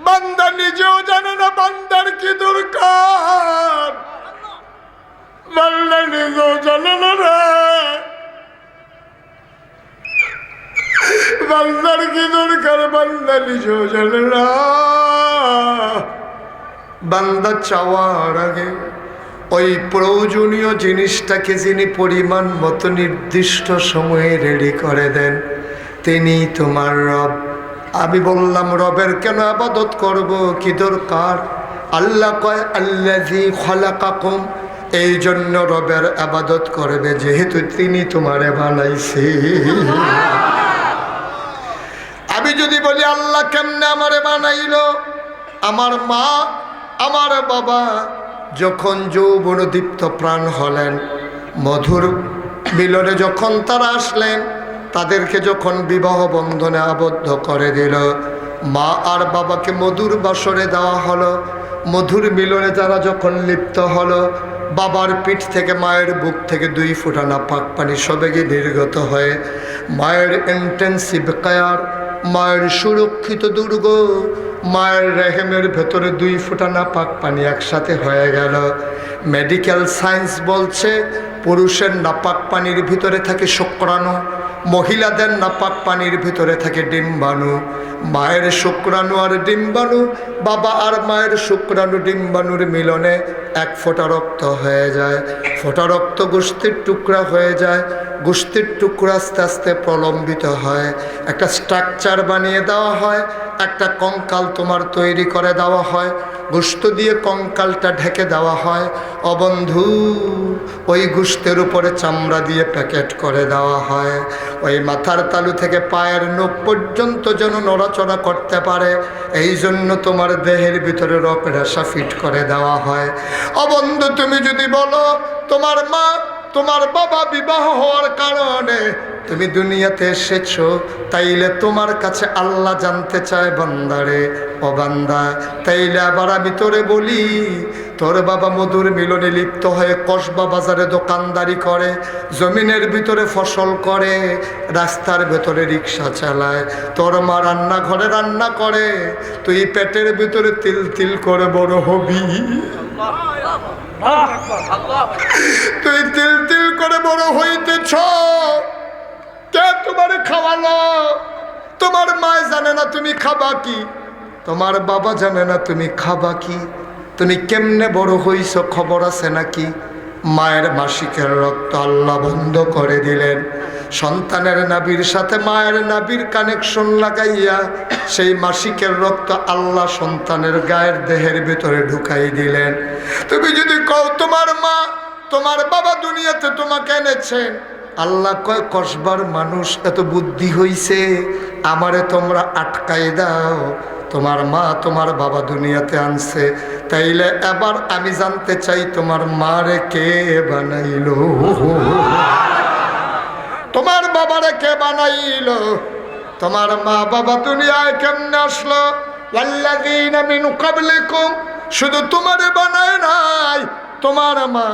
বান্দা নিজেও জানে না বান্দার কি দরকার, বান্দা নিজেও জানে না রে বান্দার কি দরকার, বান্দা নিজেও জানে না। বান্দা চাওয়ার আগে ওই প্রয়োজনীয় জিনিসটাকে যিনি পরিমাণ মতো নির্দিষ্ট সময়ে রেডি করে দেন তিনি তোমার রব। আমি বললাম রবের কেন ইবাদত করব, কি দরকার? আল্লাহ কয় আল্লাযী খালাকাকুম, এই জন্য রবের ইবাদত করবে যেহেতু তিনি তোমারে বানাইছে। আমি যদি বলি আল্লাহ কেমনে আমারে বানাইলো, আমার মা আমার বাবা যখন যৌবনদীপ্ত প্রাণ হলেন, মধুর মিলনে যখন তারা আসলেন, তাদেরকে যখন বিবাহ বন্ধনে আবদ্ধ করে দিল, মা আর বাবাকে মধুর বাসরে দেওয়া হলো, মধুর মিলনে তারা যখন লিপ্ত হলো, বাবার পিঠ থেকে মায়ের বুক থেকে 2 ফোঁটা নাপাক পানি সবেগে নির্গত হয়ে মায়ের ইন্টেন্সিভ কেয়ার, মায়ের সুরক্ষিত দুর্গ, মায়ের রেহেমের ভেতরে 2 ফোঁটা নাপাক পানি একসাথে হয়ে গেল। মেডিকেল সায়েন্স বলছে পুরুষের নাপাক পানির ভিতরে থাকে শুক্রাণু, মহিলাদের নাপাক পানির ভিতরে থাকে ডিম্বাণু। মায়ের শুক্রাণু আর ডিম্বাণু, বাবা আর মায়ের শুক্রাণু ডিম্বাণুর মিলনে 1 ফোঁটা রক্ত হয়ে যায়। ফোঁটা রক্ত গোষ্ঠীর টুকরা হয়ে যায়, গোষ্ঠীর টুকরা আস্তে আস্তে প্রলম্বিত হয়, একটা স্ট্রাকচার বানিয়ে দেওয়া হয়, একটা কঙ্কাল তোমার তৈরি করে দেওয়া হয়, গোশত দিয়ে কঙ্কালটা ঢেকে দেওয়া হয়। অবন্ধু, ওই গোশতের উপরে চামড়া দিয়ে প্যাকেট করে দেওয়া হয়, ওই মাথার তালু থেকে পায়ের নখ পর্যন্ত যেন নড়াচড়া করতে পারে, এই জন্য তোমার দেহের ভিতরে রক রেশা ফিট করে দেওয়া হয়। অবন্ধু, তুমি যদি বলো তোমার মা তোমার বাবা বিবাহ হওয়ার কারণে তুমি দুনিয়াতে এসেছো, তাইলে তোমার কাছে আল্লাহ জানতে চায় বান্দারে, ও বান্দা তাইলে আবার আমি তোরে বলি, তোর বাবা মধুর মিলনে লিপ্ত হয়ে কসবা বাজারে দোকানদারি করে, জমিনের ভিতরে ফসল করে, রাস্তার ভেতরে রিক্সা চালায়, তোর মা রান্নাঘরে রান্না করে, তুই পেটের ভিতরে তিল তিল করে বড় হবি, তুই তিল তিল করে বড় হইতেছ। কে তোমার খাওয়ালো? তোমার মা জানে না তুমি খাবা কি, তোমার বাবা জানে না তুমি খাবা কি, তুমি কেমনে বড় হইছ খবর আছে নাকি? মায়ের মাসিকের রক্ত আল্লাহ বন্ধ করে দিলেন, সন্তানের নাভির সাথে মায়ের নাভির কানেকশন লাগাইয়া সেই মাসিকের রক্ত আল্লাহ সন্তানের গায়ের দেহের ভিতরে ঢুকাই দিলেন। তুমি যদি কও তোমার মা তোমার বাবা দুনিয়াতে তোমাকে এনেছেন, আল্লাহ কয় কসবার মানুষ এত বুদ্ধি হইছে, আমারে তোমরা আটকাই দাও, তোমার মা তোমার বাবা দুনিয়াতে আনছে, তাইলে এবার আমি জানতে চাই তোমার মারে কে বানাইলো, তোমার বাবারে কে বানাইলো, তোমার মা বাবা দুনিয়ায় কেমনে আসলো? ওয়াল্লাযীনা মিন ক্বাবলিকুম, শুধু তোমারে বানায় নাই, তোমার মা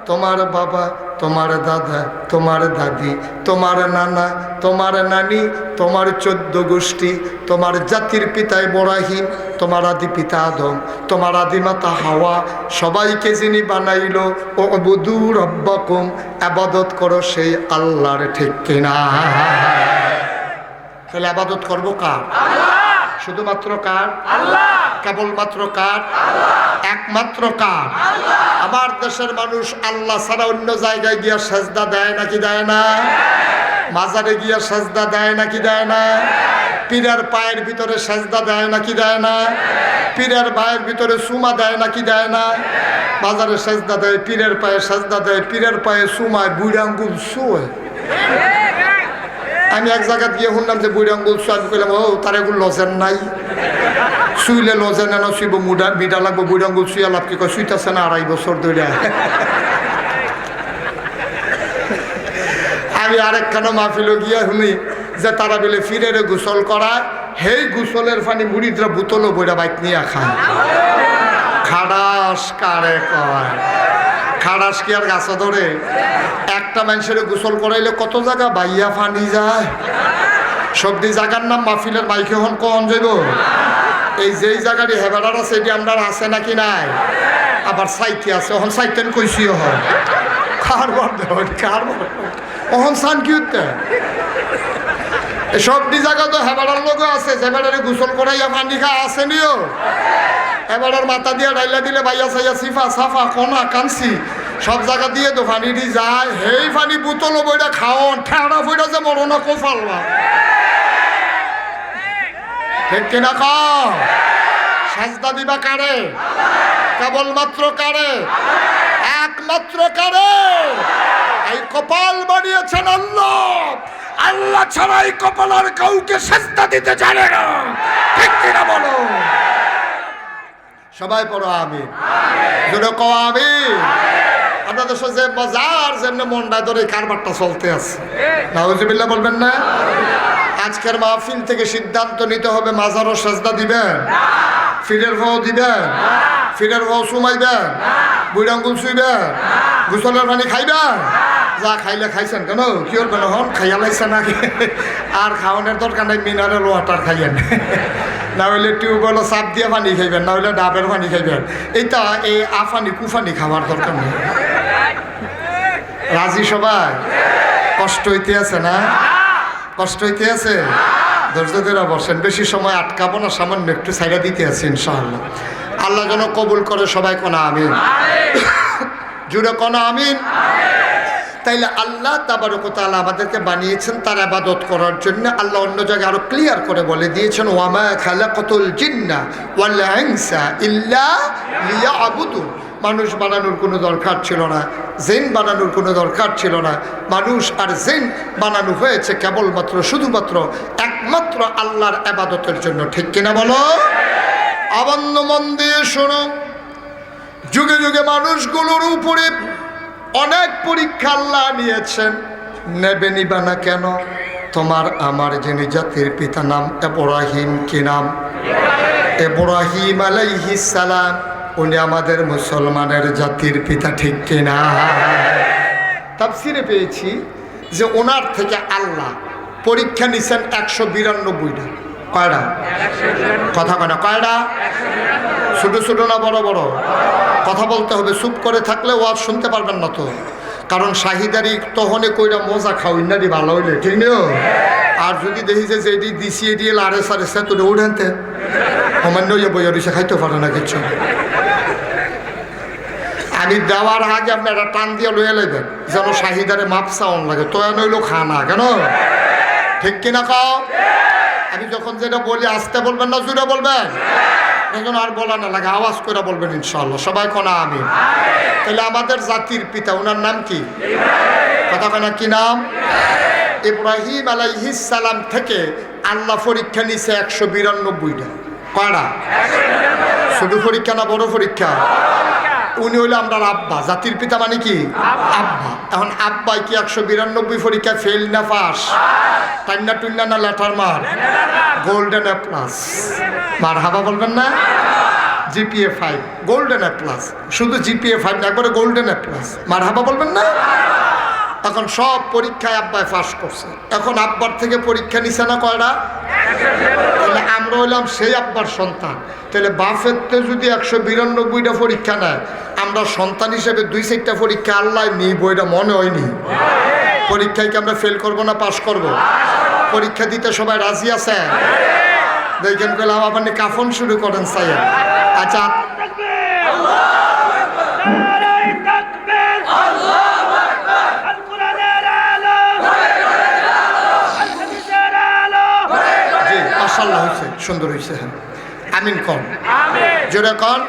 তোমার বাবা তোমার দাদা তোমার দাদি তোমার নানা তোমার নানি তোমার 14 গোষ্ঠী, তোমার জাতির পিতা ইব্রাহিম, তোমার আদি পিতা আদম, তোমার আদি মাতা হাওয়া, সবাইকে যিনি বানাইলো ও উবুদু রাব্বাকুম, ইবাদত করো সেই আল্লাহর, ঠিক কিনা? তাহলে আবাদত করব কার? শুধুমাত্র কার? কেবলমাত্র কার? একমাত্র কার? আমার দেশের মানুষ আল্লাহ ছাড়া অন্য জায়গায় গিয়া সেজদা দেয় নাকি দেয় না? মাজারে গিয়া সেজদা দেয় নাকি দেয় না? পীরের পায়ের ভিতরে সেজদা দেয় নাকি দেয় না? পীরের পায়ের ভিতরে সুমা দেয় নাকি দেয় না? মাজারে সেজদা দেয়, পীরের পায়ে সেজদা দেয়, পীরের পায়ে সুমায়, বুড়ি আঙ্গুল শুয়ে। আমি এক জায়গায় গিয়ে শুনলাম যে বুড়ি আঙ্গুল শু, আমি কইলাম ও তার এগুলো লজেন নাই, শুইলে লজেন না শুইব, মিডা লাগবো, বুড়ি আঙ্গুল শুয়ে লাভ কি কয়, শুইতেছে না 2.5 বছর ধরে। আমি আরেকখানা মাহফিলে গিয়া শুনি যে তারা বলে ফিরের গোসল করায়, হেই গোসলের পানি মুড়িদরা বোতলও বইরা বাইক নিয়ে খায়। খাড়াস কারে কয়? খাড়াস কি আর গাছে ধরে? একটা মানুষের গোসল করাইলে কত জায়গা বাইয়া ফানি যায়। সবদি জায়গার নাম মাহফিলের মাইকে হন কন যাইব। এই যেই জায়গাটি হেবাডার আছে এটি আমরা আছে নাকি নাই? আবার সাইতে আছে, ওহন সাইতেন কইসিও হয় কারবার দেওয়া কারবার ওহন সান কি হতে সবটি জায়গা তো হেবাডার লোক আছে, হেবাডারে গোসল করাইয়া পানি খা আছে নিও। এবারের মাথা দিয়ে ডাইলা দিলে ভাইয়া সাইয়া সিফা সাফা কোনা কানসি সব জায়গা দিয়ে তো পানি দি যায়। হেই পানি বোতল বইটা খাওন ঠেড়া বইটা যে মরো না কোফালবা, ঠিক কিনা কও? সাজদা দিবা কারে? কেবলমাত্র কারে? একমাত্র কারে? এই কপাল বানিয়েছেন আল্লাহ। আল্লাহ ছাড়া এই কপাল আর কাউকে সাজদা দিতে জানে না, ঠিক কিনা বলো? সবাই পড়ো আমিন, জোরে কও আমিন। আপনাদের যে বাজার যেমনি মনটা ধরে কারবারটা চলতে আছে, নাউজুবিল্লাহ বলবেন না? আজকের মাহফিল থেকে সিদ্ধান্ত নিতে হবে মাজারও সাজদা দিবেন, ফিরের ভাও দিবেন, ফিরের ভাও সুমাইবেন, বুড়াঙ্গুল শুইবেন, গোসলের পানি খাইবেন। যা খাইলে খাইছেন কেন, কি করবেন হন খাইয়া লাইছে নাকি? আর খাওয়ানোর দরকার নাই, মিনারেল ওয়াটার খাইয়েন, না হইলে টিউবওয়েলও চাপ দিয়ে পানি খাইবেন, না হইলে ডাবের পানি খাইবেন। এইটা এই আফানি কুফানি খাওয়ার দরকার নেই। রাজি সবাই? কষ্ট হইতে আছে না? কষ্ট হইতে আছে? ধৈর্য ধরে বসেন, বেশি সময় আটকাবো না, সামান্য একটু ছাইড়া দিতে আছে ইনশাআল্লাহ। আল্লাহ যেন কবুল করে, সবাই কোনা আমিন, জুড়ে কোনা আমিন। তাইলে আল্লাহ তাবারক ওয়া তাআলা আমাদেরকে বানিয়েছেন তার ইবাদত করার জন্য। আল্লাহ অন্য জায়গায় আরো ক্লিয়ার করে বলে দিয়েছেন, ওয়ামা খালাকাতুল জিন্না ওয়াল ইনসা ইল্লা লিয়াবুদুন। মানুষ বানানোর কোনো দরকার ছিল না, জিন বানানোর কোনো দরকার ছিল না। মানুষ আর জিন বানানো হয়েছে কেবলমাত্র শুধুমাত্র একমাত্র আল্লাহর ইবাদতের জন্য, ঠিক কিনা বলো? আবন্ধ মন দিয়ে শোনো, যুগে যুগে মানুষগুলোর উপরে অনেক পরীক্ষা আল্লাহ নিয়েছেন, নেবে নিবা না কেন? তোমার আমার যিনি জাতির পিতা নাম ইব্রাহিম, কি নাম? ইব্রাহিম আলাইহিস সালাম, উনি আমাদের মুসলমানের জাতির পিতা, ঠিক কিনা? তাফসিরে পেয়েছি যে ওনার থেকে আল্লাহ পরীক্ষা নিছেন 192টা। কয়টা? কথা কয় না, কয়টা? ছোটো ছোটো না বড় বড়? কথা বলতে হবে, চুপ করে থাকলে ওয়াজ শুনতে পারবেন না তো। কারণ শাহিদারি তহনে কইরা মজা খাওয়াই না ভালো হইলে, ঠিক নিও। আর যদি দেখি যে এটি দিছি এটি লারে সারে সে তো উঠানতে আমার নইয়া বইয়া দিছে, খাইতে পারে না কিছু। আমি দেওয়ার আগে আপনি একটা টান দিয়ে লইয়া লাইবেন যেন শাহিদারে মাপসা অন লাগে, তো নইলো খানা কেন, ঠিক কিনা খাও? আমি যখন যেটা বলি আস্তে বলবেন না জোরে বলবেন, এখন আর বলা না লাগে, আওয়াজ করে বলবেন ইনশাআল্লাহ, সবাই কোনা আমিন। তাহলে আমাদের জাতির পিতা ওনার নাম কি? কথা কেনা কি নাম? ইব্রাহিম আলাইহিস সালাম থেকে আল্লাহ পরীক্ষা নিছে 192টা। কয়টা? শুধু পরীক্ষা না বড় পরীক্ষা? উনি হইলো আমরা আব্বা, জাতির পিতা মানে কি? আব্বা। এখন আব্বাই কি 192 পরীক্ষা ফেল না পাস? টান্না টুন্না না লেটার মার? Golden A plus. মার হাবা বলবেন না? GPA 5, golden A plus. শুধু জিপিএ 5 না, একবারে গোল্ডেন এ প্লাস। মার হাবা বলবেন না? এখন সব পরীক্ষায় আব্বাই পাস করছে। এখন আব্বার থেকে পরীক্ষা নিছে না কয়টা? তাহলে আমরা হইলাম সেই আব্বার সন্তান। তাহলে বাপের তো যদি 192টা পরীক্ষা নেয়, আমরা সন্তান হিসেবে 2-4টা পরীক্ষা আল্লাহ নিব, এটা মনে হয়নি। পরীক্ষায় কি আমরা ফেল করবো না পাস করবো? পরীক্ষা দিতে সবাই রাজি আছে? দেখেন বললাম আপনি কাফন শুরু করেন সাইয়া। আচ্ছা জি মাশাআল্লাহ হয়েছে, সুন্দর হয়েছে। হ্যাঁ আমিন কন, জোরে কন।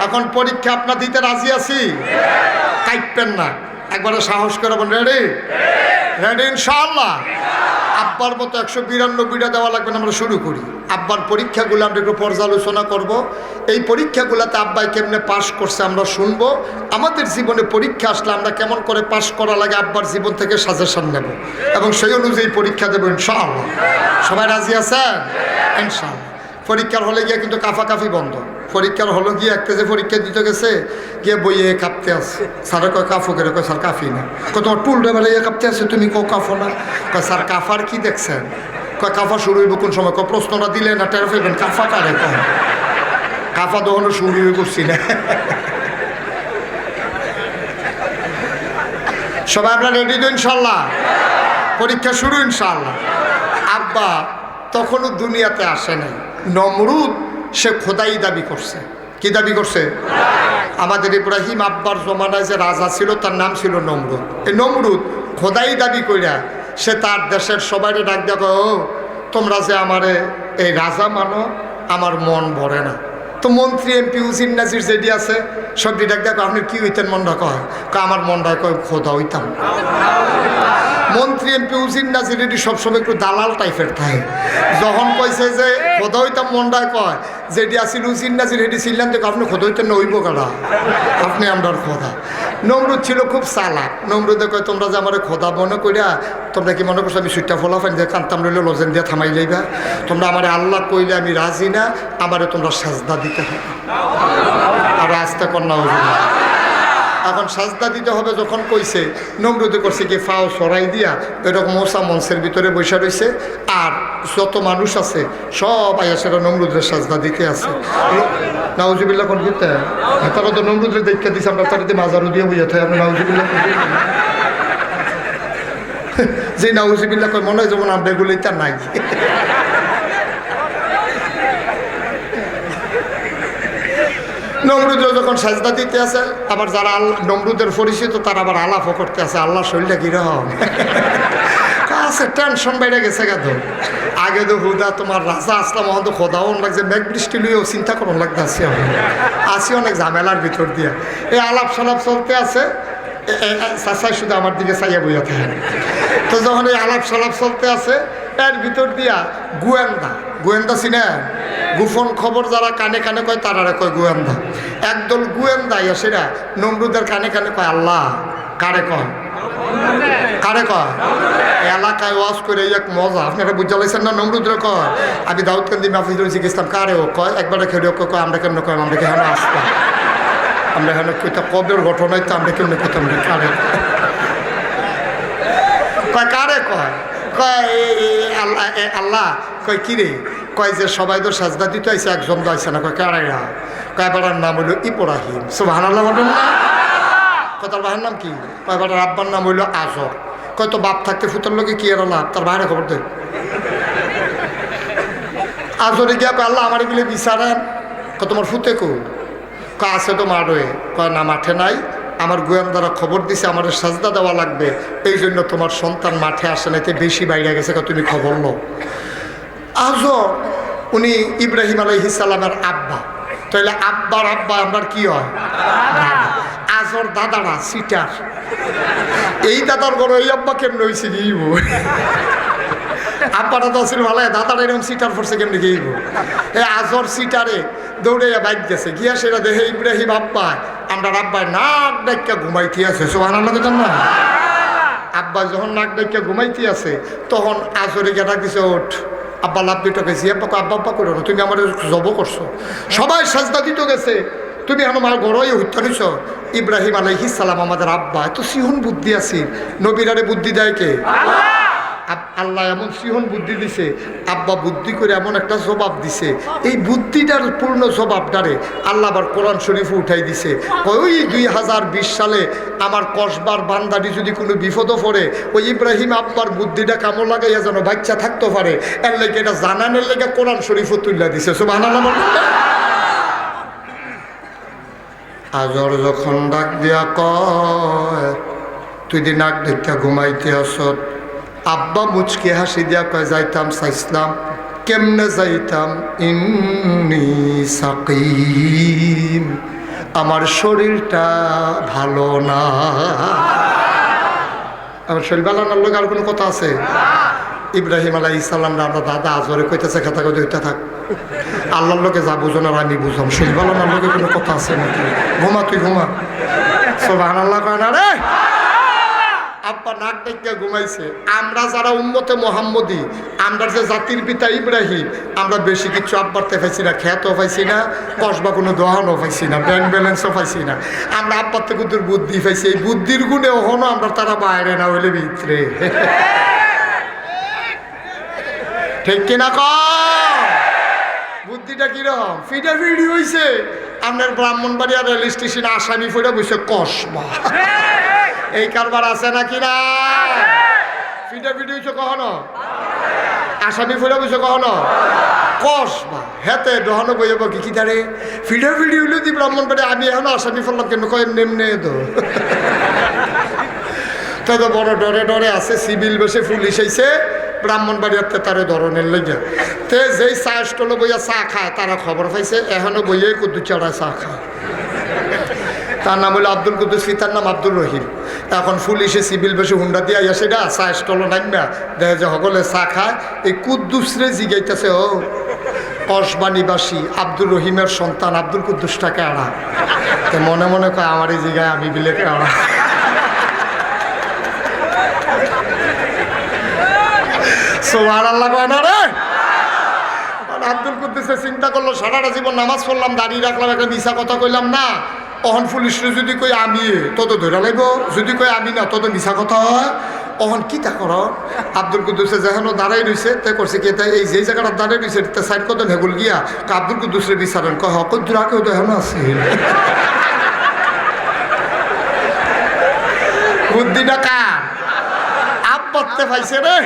এখন পরীক্ষা আপনার দিতে রাজি আছি, কাইপেন না, একবারে সাহস করে বলেন রেডি? রেডি ইনশাআল্লাহ। আব্বার মতো 192টা দেওয়া লাগবে না, আমরা শুরু করি। আব্বার পরীক্ষাগুলো আমরা একটু পর্যালোচনা করব। এই পরীক্ষাগুলোতে আব্বাই কেমনে পাশ করছে আমরা শুনবো। আমাদের জীবনে পরীক্ষা আসলে আমরা কেমন করে পাশ করা লাগে আব্বার জীবন থেকে সাজেশন নেব এবং সেই অনুযায়ী পরীক্ষা দেবো ইনশাআল্লাহ। সবাই রাজি আছেন? ইনশাআল্লাহ। পরীক্ষার হলে গিয়ে কিন্তু কাফাকাফি বন্ধ। পরীক্ষার হলো গিয়ে একটা যে পরীক্ষা দিতে গেছে গিয়ে বইয়ে কাঁপতে আসছে, স্যারে কয় কাফো করে, কয় স্যার কাফি না। কয় তোমার টুলটা বেলা ইয়ে কাঁপতে আসছে, তুমি কো কাফো না? কয় স্যার কাফার কি দেখছেন? কয় কাফা শুরু হইব কোন সময়? কয় প্রশ্নটা দিলে না টের পাইবেন কাফা কারে কয়? কাফা দোকানো শুরু করছি না। সবাই আমরা রেডি তো ইনশাল্লাহ? পরীক্ষা শুরু ইনশাল্লাহ। আব্বা তখনও দুনিয়াতে আসে নাই। নমরুদ সে খোদাই দাবি করছে। কি দাবি করছে? আমাদের ইব্রাহিম আব্বার জমানায় যে রাজা ছিল তার নাম ছিল নমরুদ। এই নমরুদ খোদাই দাবি কইরা সে তার দেশের সবাই ডাক দেখো, তোমরা যে আমারে এই রাজা মানো, আমার মন ভরে না। তো মন্ত্রী এমপি উজির নাজির যেটি আছে সবটি ডাক দেখো, আপনি কি হইতেন? মনটা কয় আমার মনটা কয় খোদা হইতাম। মন্ত্রী এমপি উজির নাজির এটি সবসময় একটু দালাল টাইপের থাকে। যখন কইছে যে খোদা হইতাম মনটায় কয়, যেটি আসিল উজির নাজির হেঁটি ছিলেন দেখো আপনি খোদা হইতেন না, হইব কারা আপনি আমরার খোদা। নমরুদ ছিল খুব চালাক। নমরুদে কয় তোমরা যে আমার খোদা মনে কইরা তোমরা কি মনে করছো আমি সুইটটা ফোলা ফাইন দিয়ে কান্তাম রইলে লজেন দিয়ে থামাই লইবা? তোমরা আমার আল্লাহ কইলে আমি রাজি না, আমারে তোমরা সাজদা দিতে হবে। আর আস্তে কন্যা হইব না। এখন সাজদা দিতে হবে যখন কইছে, নমরুদে করছে কি ফাও সরাই দিয়া এরকম মশা মঞ্চের ভিতরে বসে রয়েছে, আর যত মানুষ আছে সব আয়া সেটা নমরুদের সাজদা দিতে আছে। নাউজুবিল্লাহ কোন দিতে তারা তো নমরুদের দেখা দিচ্ছে, আমরা তারা মাজারু দিয়ে বুঝে থাকি। আপনি নাউজুবিল্লাহ যে নাউজুবিল্লাহ কই মনে হয় যেমন আমরা এগুলোই তার নাই। নমরুদের যখন সাজদা দিতে আছে, আবার যারা নমরুদের পরিচিত তারা আবার আলাপও করতে আছে, আল্লাহ শরীরটা কিরকম আছে, টেনশন বেড়ে গেছে গেত। আগে তো হুদা তোমার রাজা আসলাম, অহন তো খোদাও লাগছে, মেঘ বৃষ্টি লইয়েও চিন্তা করুন লাগতে আসি অনেক ঝামেলার ভিতর দিয়া। এই আলাপ সালাপ চলতে আছে, চাচাই শুধু আমার দিকে চাইয়া বইয়া থাকে। তো যখন এই আলাপ সালাপ চলতে আছে এর ভিতর দিয়া গোয়েন্দা চিনে, গোপন খবর যারা কানে কানে কয় তারা কয় গোয়েন্দা। একদল গোয়েন্দা সেরা নমরুদের কানে কানে কয় আল্লাহ। কারে কয়? কারে কয়? এলাকায় ওয়াজ করে এক মজা, আপনারা বুঝা লাইছেন না? নমরুদের কয় আমি দাউদকান্দি মাহফিজুল জিজ্ঞেসলাম কারে ও কয়, একবারে খেলে কয় আমরা কেমন কয়, আমরা কেন আসলাম, আমরা এখানে কইতা কবের ঘটনায় তো আমরা কেমন কইতাম কারে কয়, কারে কয়? কয় আল্লাহ। আল্লাহ কয় কিরে? কয় যে সবাই তো সাজদা দিতে আইসে, একজন তো আইসে না। কয় কারেরা? কয় বেটার নাম হইল ইব্রাহিম। সুবহানাল্লাহ বলেন না? কয় তার ভাইয়ের নাম কি? কয় বেটার আব্বার নাম হইল আজর। কয় তো বাপ থাকতে ফুটার লোকে কি এর লাভ, তার বাইরে খবর দেয়। আজরে গিয়া কয় আল্লাহ আমার এগুলো বিচারেন। কয় তোমার ফুতে কো? কয় আছে তো মাঠে। কয় না মাঠে নাই, আমার গোয়েন্দারা খবর দিছে আমার সাজদা দেওয়া লাগবে, এই জন্য তোমার সন্তান মাঠে আসে না, এতে বেশি বাইরে গেছে, তুমি খবর লো। আজর উনি ইব্রাহিম আলাইহিস সালামের আব্বা। তাহলে আব্বার আব্বা আমার কি হয়? আজর দাদারা সিটার। এই দাদার বড় এই আব্বা কেমনে হয়েছে গিয়েব? আব্বাটা তো ছিল ভালো, দাদারা এরকম সিটার পড়ছে কেমনি গিয়েব? এই আজর সিটারে দৌড়ে বাইক গেছে, গিয়া সেটা দেখে ইব্রাহিম আব্বা আমরা আব্বায় নাক ডাক্কা ঘুমাইতে আছে। সুবহানাল্লাহ না? আব্বা যখন নাক ডাক্কা ঘুমাইতে আছে তখন আজরে গিয়ে ডাক দিছে ওঠ। আব্বা লাভ দুটো গেছি, আব্বা আব্বা আব্বা করো না, তুমি আমার জব করছো, সবাই সাজদা দিতে গেছে, তুমি এখন আমার গড়ই হত্যা দিছ। ইব্রাহিম আলাইহিস সালাম আমাদের আব্বা এত সিহন বুদ্ধি আছে, নবীরারে বুদ্ধি দেয় কে? আল্লাহ এমন সিহন বুদ্ধি দিছে, আব্বা বুদ্ধি করে এমন একটা জবাব দিছে, এই বুদ্ধিটার পূর্ণ জবাবটারে আল্লাহ আবার কোরআন শরীফে উঠাই দিছে। ওই 2020 সালে আমার কসবার বান্দাটি যদি কোনো বিপদও পড়ে, ওই ইব্রাহিম আব্বার বুদ্ধিটা কামড় লাগাইয়া যেন বাচ্চা থাকতে পারে, এর লেগে এটা জানানোর লেগে কোরআন শরীফও তুলে দিছে। সুবহানাল্লাহ। আজর যখন ডাক দিয়া কয় তুই দিন নাক দেখা ঘুমাইতে আসত, আব্বা মুচকে হাসি দিয়া কয় যাইতাম চাইছিলাম। কেমনে যাইতাম? ইন্নী সাকিম, আমার শরীরটা ভালো না। আমার শরীর ভালো না লোক আর কোনো কথা আছে? ইব্রাহিম আলাইহিস সালাম আমরা দাদা আজরে কইতেছে কথা কই হইতে থাক, আল্লাহর লোকে যা বুঝোন আর আমি বুঝাম। শরীর ভালো না লোকে কোনো কথা আছে নাকি? ঘুমা তুই ঘুমা। সুবহানাল্লাহ কয় না রে। আব্বা নাক ডেকে ঘুমাইছে। আমরা যারা উম্মতে মোহাম্মদী, আমরা যে জাতির পিতা ইব্রাহিম, আমরা বেশি কিছু আব্বারতে পাইছি না, খেয়াতও পাইছি না, কসবা কোনো দোহানও পাইছি না, ব্যাংক ব্যালেন্সও পাইছি না। আমরা আব্বার থেকে বুদ্ধি পাইছি, এই বুদ্ধির গুণে ওহনো আমরা তারা বাইরে না হইলে ভিতরে। ঠিক কিনা কম? বুদ্ধিটা কিরকম ফিডা ফিডি হয়েছে। আপনার ব্রাহ্মণবাড়িয়া রেল স্টেশনে আসামি ফিরে বসে কসবা, এই কারবার আছে নাকি না? ফিডা ফিডি হয়েছে কখনো? আসামি ফিরে বসে কখনো? কসবা হেতে দহনো বইব কি দাঁড়ে ফিডা ফিডি হইলে দি ব্রাহ্মণবাড়ি আমি এখনো আসামি ফেললাম কেন কয় নেমনে তো। তো বড় ডরে ডরে আছে, সিভিল বসে পুলিশ আইছে ব্রাহ্মণবাড়িয়াতে তারে ধরনের লেগে। তে যেই চা স্টলে বইয়া চা খায় তারা খবর পাইছে এখনো বইয়ে কুদ্দু চাড়ায় চা খায়। তার নাম হলো আব্দুল কুদ্দুস, পিতার নাম আব্দুর রহিম। এখন পুলিশে সিভিল বেশি হুন্ডা দিয়ে আসে না, চা স্টলে নামবা দেখা যায় সকলে চা খায়। এই কুদ্দুসরে জিগাইতেছে ও কসবা নিবাসী আব্দুর রহিমের সন্তান আব্দুল কুদ্দুসটাকে আনা। তো মনে মনে কয় আমার এই জিগায় আমি বিলেকে আনা। সুবহানাল্লাহ কয় না রে। আব্দুল কুদ্দুসে চিন্তা করলো সারাটা জীবন নামাজ পড়লাম, দাঁড়িয়ে রাখলাম, একটা মিশা কথা কইলাম না। অহন পুলিশরে যদি কই আমি তত ধরে লাগব, যদি কই আমি না তত মিশা কথা হয়। অহন কি তা কর? আব্দুল কুদ্দুসে যেন দাঁড়াই রয়েছে তে করছে কি তাই এই যে জায়গাটা দাঁড়াই রয়েছে তে সাইড কত হেগুল গিয়া আব্দুল কুদ্দুসরে বিচারেন কয় হক দুরাকেও তো এখন আছে। বুদ্ধিটা কার? আব্বাতে পাইছে রে।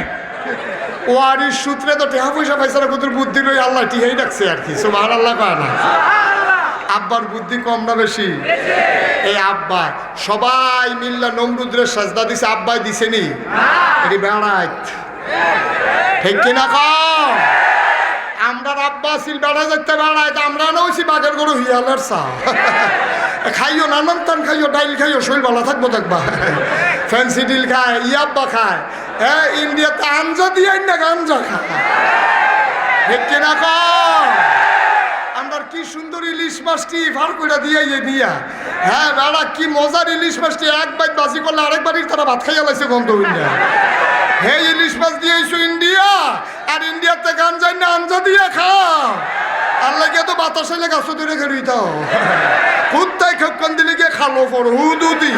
ওয়ারির সূত্রে তো টেহা পয়সা পাইছে না, কুতুর বুদ্ধি লই আল্লাহ টিহাই ডাকছে আর কি। সুবহানাল্লাহ কয় না। আব্বার বুদ্ধি কম না বেশি? এই আব্বা সবাই মিল্লা নমরুদ্রের সাজদা দিছে, আব্বাই দিছে নি? এটি বেড়াইত। ঠিক কিনা কম? আমরা আব্বা ছিল বেড়া যাইতে বেড়াইত, আমরা নইছি বাঘের গরু হিয়ালের চা। খাইও নানান টান খাইও, ডাইল খাইও, শরীর ভালো থাকবো দেখবা। ফ্যান্সি ডিল খায়, ইয়াব্বা খায়, হ্যাঁ ইন্ডিয়াতে আঞ্জা দিয়ে না গাঞ্জা খায়। ঠিক কিনা কম? আমরা কি সুন্দর ইলিশ মাছটি ভার করে দিয়ে নিয়া, হ্যাঁ বেড়া কি মজার ইলিশ মাছটি, এক বাইট বাজি করলে আরেক বাড়ির তারা ভাত খাইয়া লাইছে গন্ধ হইনা। হে ইলিশ মাছ দিয়েছো ইন্ডিয়া, আর ইন্ডিয়াতে গাঞ্জাই না আঞ্জা দিয়ে খাও। আল্লাহ তো বাতাস হইলে গাছ ধরে ঘেরি দাও, কুত্তায় খেপকান দিলে গিয়ে খালো পড়ো হুদুদি।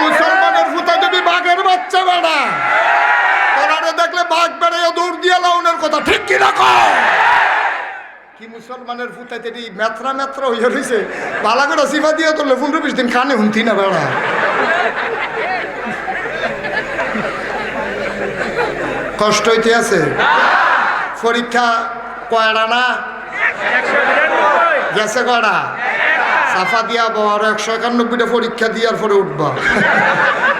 মুসলমানের ফুতা যদি বাঘের বাচ্চা বেড়া, তোরা দেখলে বাঘ বেড়াইয়া দৌড় দিয়া লাউনের কথা। ঠিক কিনা কও? কি মুসলমানের ফুতাইতে মেত্রা মেত্রা হইয়া রয়েছে, পালা করে সিফা দিয়া তোলে 15-20 দিন কানে হুনতি না বেড়া। কষ্ট হইতে আছে। পরীক্ষা কয়টা না গেছে? কয়টা? সাফা দিয়া বড় 191টা পরীক্ষা দিয়ার পরে উঠবা,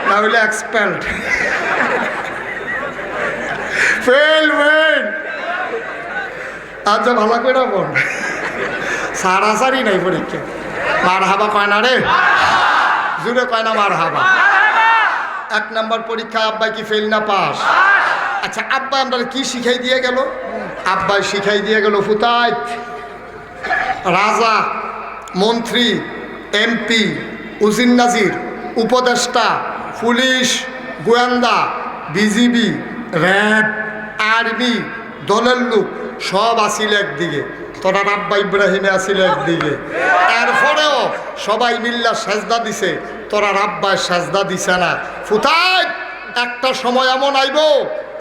না হইলে এক্সপেল্ড। Fail fail. আচ্ছা ভালো করে বল, সারাসারি নাই পরীক্ষা। মার হাবা কয় না রে, জুড়ে কয় না মার হাবা। 1 নম্বর পরীক্ষায় আব্বাই কি ফেল না পাস? আচ্ছা আব্বা আমরা কি শিখাই দিয়ে গেল? আব্বাই শিখাই দিয়ে গেল ফুতাইত রাজা, মন্ত্রী, এমপি, উজির নাজির, উপদেষ্টা, পুলিশ, গোয়েন্দা, বিজিবি, র্যাব, আর্মি, দলের লোক সব আসিল একদিকে, তোরা আব্বা ইব্রাহিমে আসিল একদিকে। এরপরেও সবাই মিল্লা সেজদা দিছে, তোরা আব্বায় সেজদা দিছে না। ফুতাই একটা সময় এমন আইব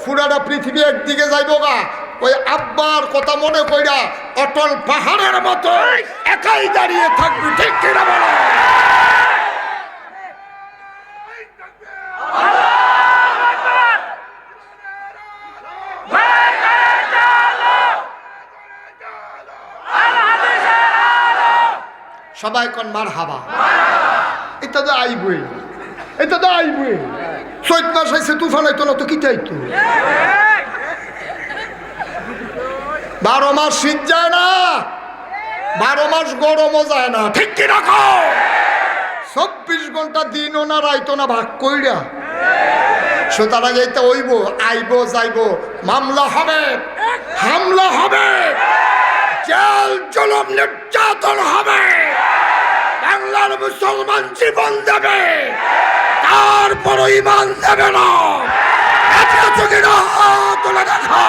পুরাটা পৃথিবী একদিকে যাইব গা, ওই আব্বার কথা মনে কইরা অটল পাহাড়ের মতো একাই দাঁড়িয়ে থাকবি, ঠিক কিনা বলো? সবাই কোন মার হাবা, এটা তো আইবই, এটা তো আইবই। চৈত মাস আইছে, তুফান আইতো না তো কি চাইতো? 12 মাস শীত যায় না, 12 মাস গরমও যায় না, ঠিক কি রাখো? 24 ঘন্টা দিনও না রাইতো না ভাগ কইরা। সুতরাং এইটা হইব, আইব যাইব, মামলা হবে, হামলা হবে, জেল জুলুম নির্যাতন হবে, বাংলার মুসলমান জীবন দেবে, তারপরও ইমান দেবে না। এটা চোখে না তুলে দেখা।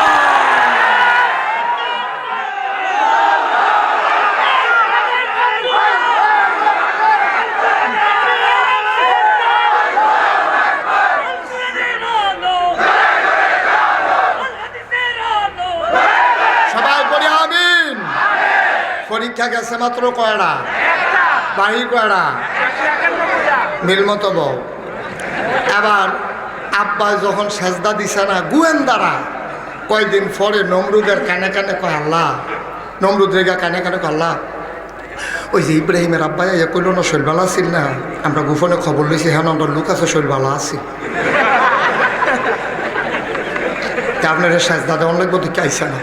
পরীক্ষা গেছে মাত্র কয়টা, বাহির কয়টা, মিলমতো বউ। এবার আব্বা যখন সেজদা দিছে না, গোয়েন্দারা কয়দিন পরে নমরুদের কানে কানে কয় আল্লাহ, নমরুদ রেগা কানে কানে কয় আল্লাহ, ওই যে ইব্রাহিমের আব্বা ইয়ে কইল না শৈলবালা আছিল না, আমরা গোপনে খবর লইছি, হ্যাঁ আমরা লোক আছে শৈলবালা আছি, আপনার সেজদা দেওয়ার লাগবো তো কি আইসা না?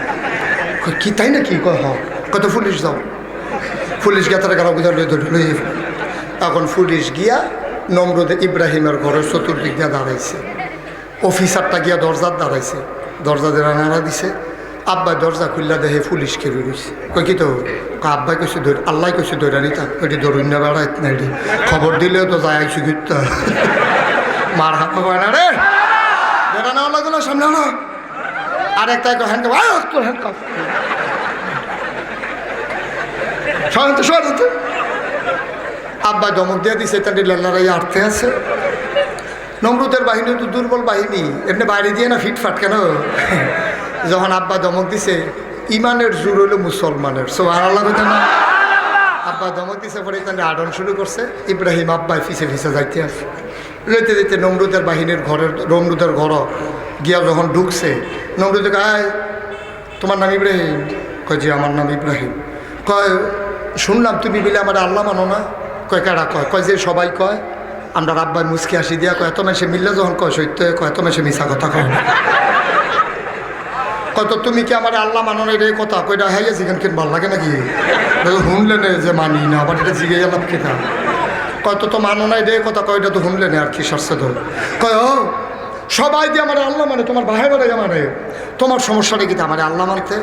কি তাই না কি কয়? কত পুলিশ যাও, পুলিশ গিয়া তারা গাড়া লই। এখন পুলিশ গিয়া নমরুদে ইব্রাহিমের ঘরের চতুর্দিক দিয়ে দাঁড়াইছে, অফিসারটা গিয়া দরজার দাঁড়াইছে, দরজা দিয়ে নাড়া দিছে। আব্বাই দরজা খুললা দেখে পুলিশ খেয়ে রয়েছে। কই কি তো আব্বাই কইছে আল্লাহ কইছে দৈরা নিতা, ওইটি ধরুন না বেড়াইত না, এটি খবর দিলেও তো যায় আইসি ঘুরতে মার হাত কয় না রে, বেড়া নেওয়া লাগবে না, সামনে আনো। আর একটা হ্যান্ড তোর হ্যান্ড কাপ আব্বা দমক দিয়ে দিছে, তার লড়াই আটতে আছে। নমরুদের বাহিনী তো দুর্বল বাহিনী, এমনি বাইরে দিয়ে না ফিটফাট কেন? যখন আব্বা দমক দিছে, ইমানের জোর হইল মুসলমানের, সো আর আল্লাহ হইতে না। আব্বা দমক দিছে পরে তাহলে আডন শুরু করছে, ইব্রাহিম আব্বাই ফিসে ফিসে যাইতে আছে। যেতে যেতে নমরুদের বাহিনীর ঘরের, নমরুদের ঘর গিয়া যখন ঢুকছে, নমরুদে কয় তোমার নাম ইব্রাহিম? কয় জি আমার নাম ইব্রাহিম। কয় শুনলাম তুমি বলে আমার আল্লাহ মানো না? কয় কারা? কয় যে সবাই কয়। আমরা আব্বাই মুসকি হাসি দিয়া কয় এত মেসে মিললে যখন কয় সত্য কয় এত মেসে মিশা কথা কয় না। কয় তো তুমি কি আমার আল্লাহ মানো না? এটাই কথা কয়টা হাইয়া যেখান কেন ভাল লাগে নাকি? শুনলে নে যে মানি না, আবার এটা জিগে গেলাম কেটা? কয় তো মানো না এটাই কথা, কয় এটা তো শুনলে না আর কি সারছে তো। কয় ও সবাই দিয়ে আমার আল্লাহ মানে, তোমার ভাই বেড়ে মানে, তোমার সমস্যাটা কি আমার আল্লাহ মানতে?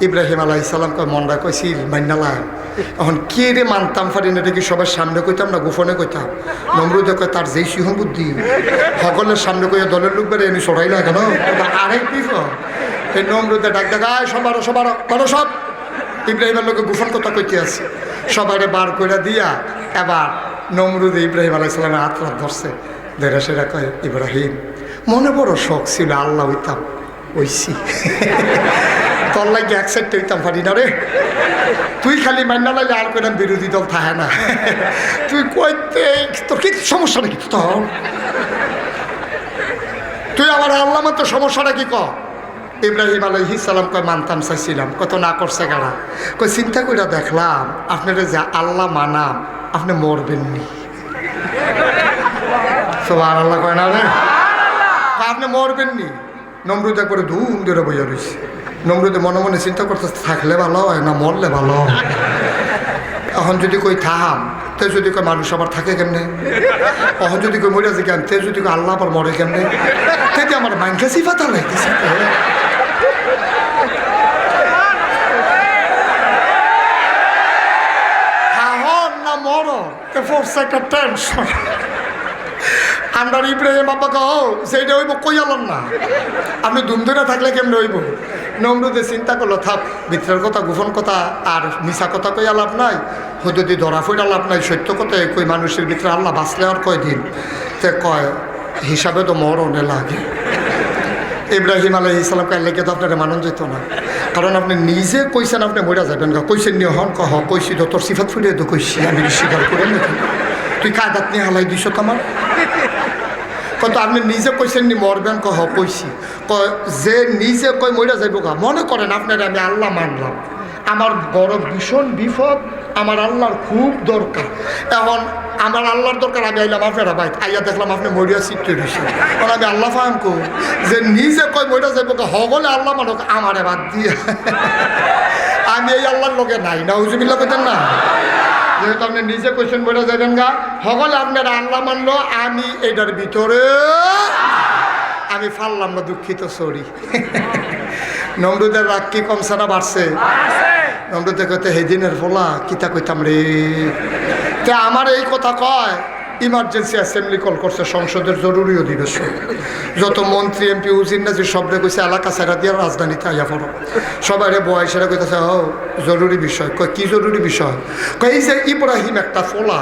ইব্রাহিম আলাইসাল্লাম কয় মনরা কইছি মান্নালাম, এখন কে রে মানতাম পারি না, এটা কি সবার সামনে কইতাম না গোপনে কইতাম? নমরুদে কয় তার যেই সিংহ বুদ্ধি, সকলের সামনে কইয়া দলের লোক বেড়ে এনে সরাই না কেন? আরেক পিস এই নমরুদে ডাক দেখায় সবার সবার বলো সব ইব্রাহিমের লোকে গোপন কথা কইতে আছে, সবারে বার করে দিয়া এবার নমরুদে ইব্রাহিম আলাইসাল্লামের হাত রাত ধরছে, ধরে সেটা কয় ইব্রাহিম মনে বড় শখ ছিল আল্লাহ হইতাম, ওইসি তোর লাগে এক সাইডটা হইতাম পারি না রে, তুই খালি মান্না লাগলে আর কইলাম বিরোধী দল থাকে না, তুই কইতে তোর কি সমস্যা নাকি? তোর তুই আমার আল্লাহ মানতে সমস্যাটা কি ক? ইব্রাহিম আলাইহিস সালাম কয় মানতাম চাইছিলাম, কত না করছে গাড়া, কই চিন্তা কইরা দেখলাম আপনারা যা আল্লাহ মানাম আপনি মরবেননি। সবার আল্লাহ কয় না রে, আপনি মরবেননি। নমরুদ একবারে ধুম ধরে বইয়া রয়েছে, নমরুদে মনে মনে চিন্তা করতে থাকলে ভালো হয় না মরলে ভালো হয়। এখন যদি কই থাম তে যদি কই মানুষ আবার থাকে কেমনে, এখন যদি কই মরে আছে কেন, তে যদি কই আল্লাহ আবার মরে কেমনে, তেতে আমার মাইনকে সিফাতা লাগতেছে। খাহন না মর ফোর্স একটা টেনশন। আমরা ইব্রাহিম বাবা কও সেইটা হইব কই আলাম না, আপনি ধুম ধরে থাকলে কেমনে হইব? নমরুদে চিন্তা করলো থাক ভিতরের কথা গোপন কথা আর মিশা কথা কই লাভ নাই যদি ধরা ফইরা লাভ নাই সত্য কথা কই মানুষের ভিতরে আল্লাহ বাঁচলে আর কয়দিন তে কয় হিসাবে তো মরণে লাগে। ইব্রাহিম আলাইহিস সালাম কাল লেগে তো আপনারা মানুন যেত না, কারণ আপনি নিজে কইছেন আপনি মরা যাবেন গা, কইছেন নিয়ে হন কহ কইছি তো তোর সিফাত ফুলিয়ে তো কইছি আমি স্বীকার করে নাকি তুই কায়দাত নিয়ে হালাই দিছ তো আমার কত আপনি নিজে কইছেন নি মরবেন কহ কইছি যে নিজে কই মরা যাইব গা। মনে করেন আপনারা আমি আল্লাহ মানলাম, আমার বড় ভীষণ বিপদ, আমার আল্লাহর খুব দরকার, এখন আমার আল্লাহর দরকার আমি আইলাম আপনারা বাইক আইয়া দেখলাম আপনি মরিয়া চিত্ত দিয়েছেন, কারণ আমি আল্লাহ ফাহাম করি যে নিজে কই মরিয়া যাইব হগলে আল্লাহ মানুক আমারে বাদ দিয়ে আমি এই আল্লাহর লোকে নাই না হুজুবিল্লাহ কইতেন না, যেহেতু আপনি নিজে কোয়েশ্চেন বলে যাবেন গা হগলে আপনারা আল্লাহ মানলো আমি এটার ভিতরে আমি ফাললাম না, দুঃখিত সরি। নমরুদের রাগ কি কমছে না বাড়ছে? নমরুদে কইতে হেদিনের ফোলা কিতা কইতাম রে, তে আমার এই কথা কয় ইমার্জেন্সি অ্যাসেম্বলি কল করছে, সংসদের জরুরি অধিবেশন, যত মন্ত্রী এমপি উজির নাজির সবরে কইছে এলাকা সেরা দিয়ে রাজধানীতে আইয়া পড়ো, সবাই বয় সেরা কইতেছে ও জরুরি বিষয়। কয় কি জরুরি বিষয়? কয় এই যে ইব্রাহিম একটা ফোলা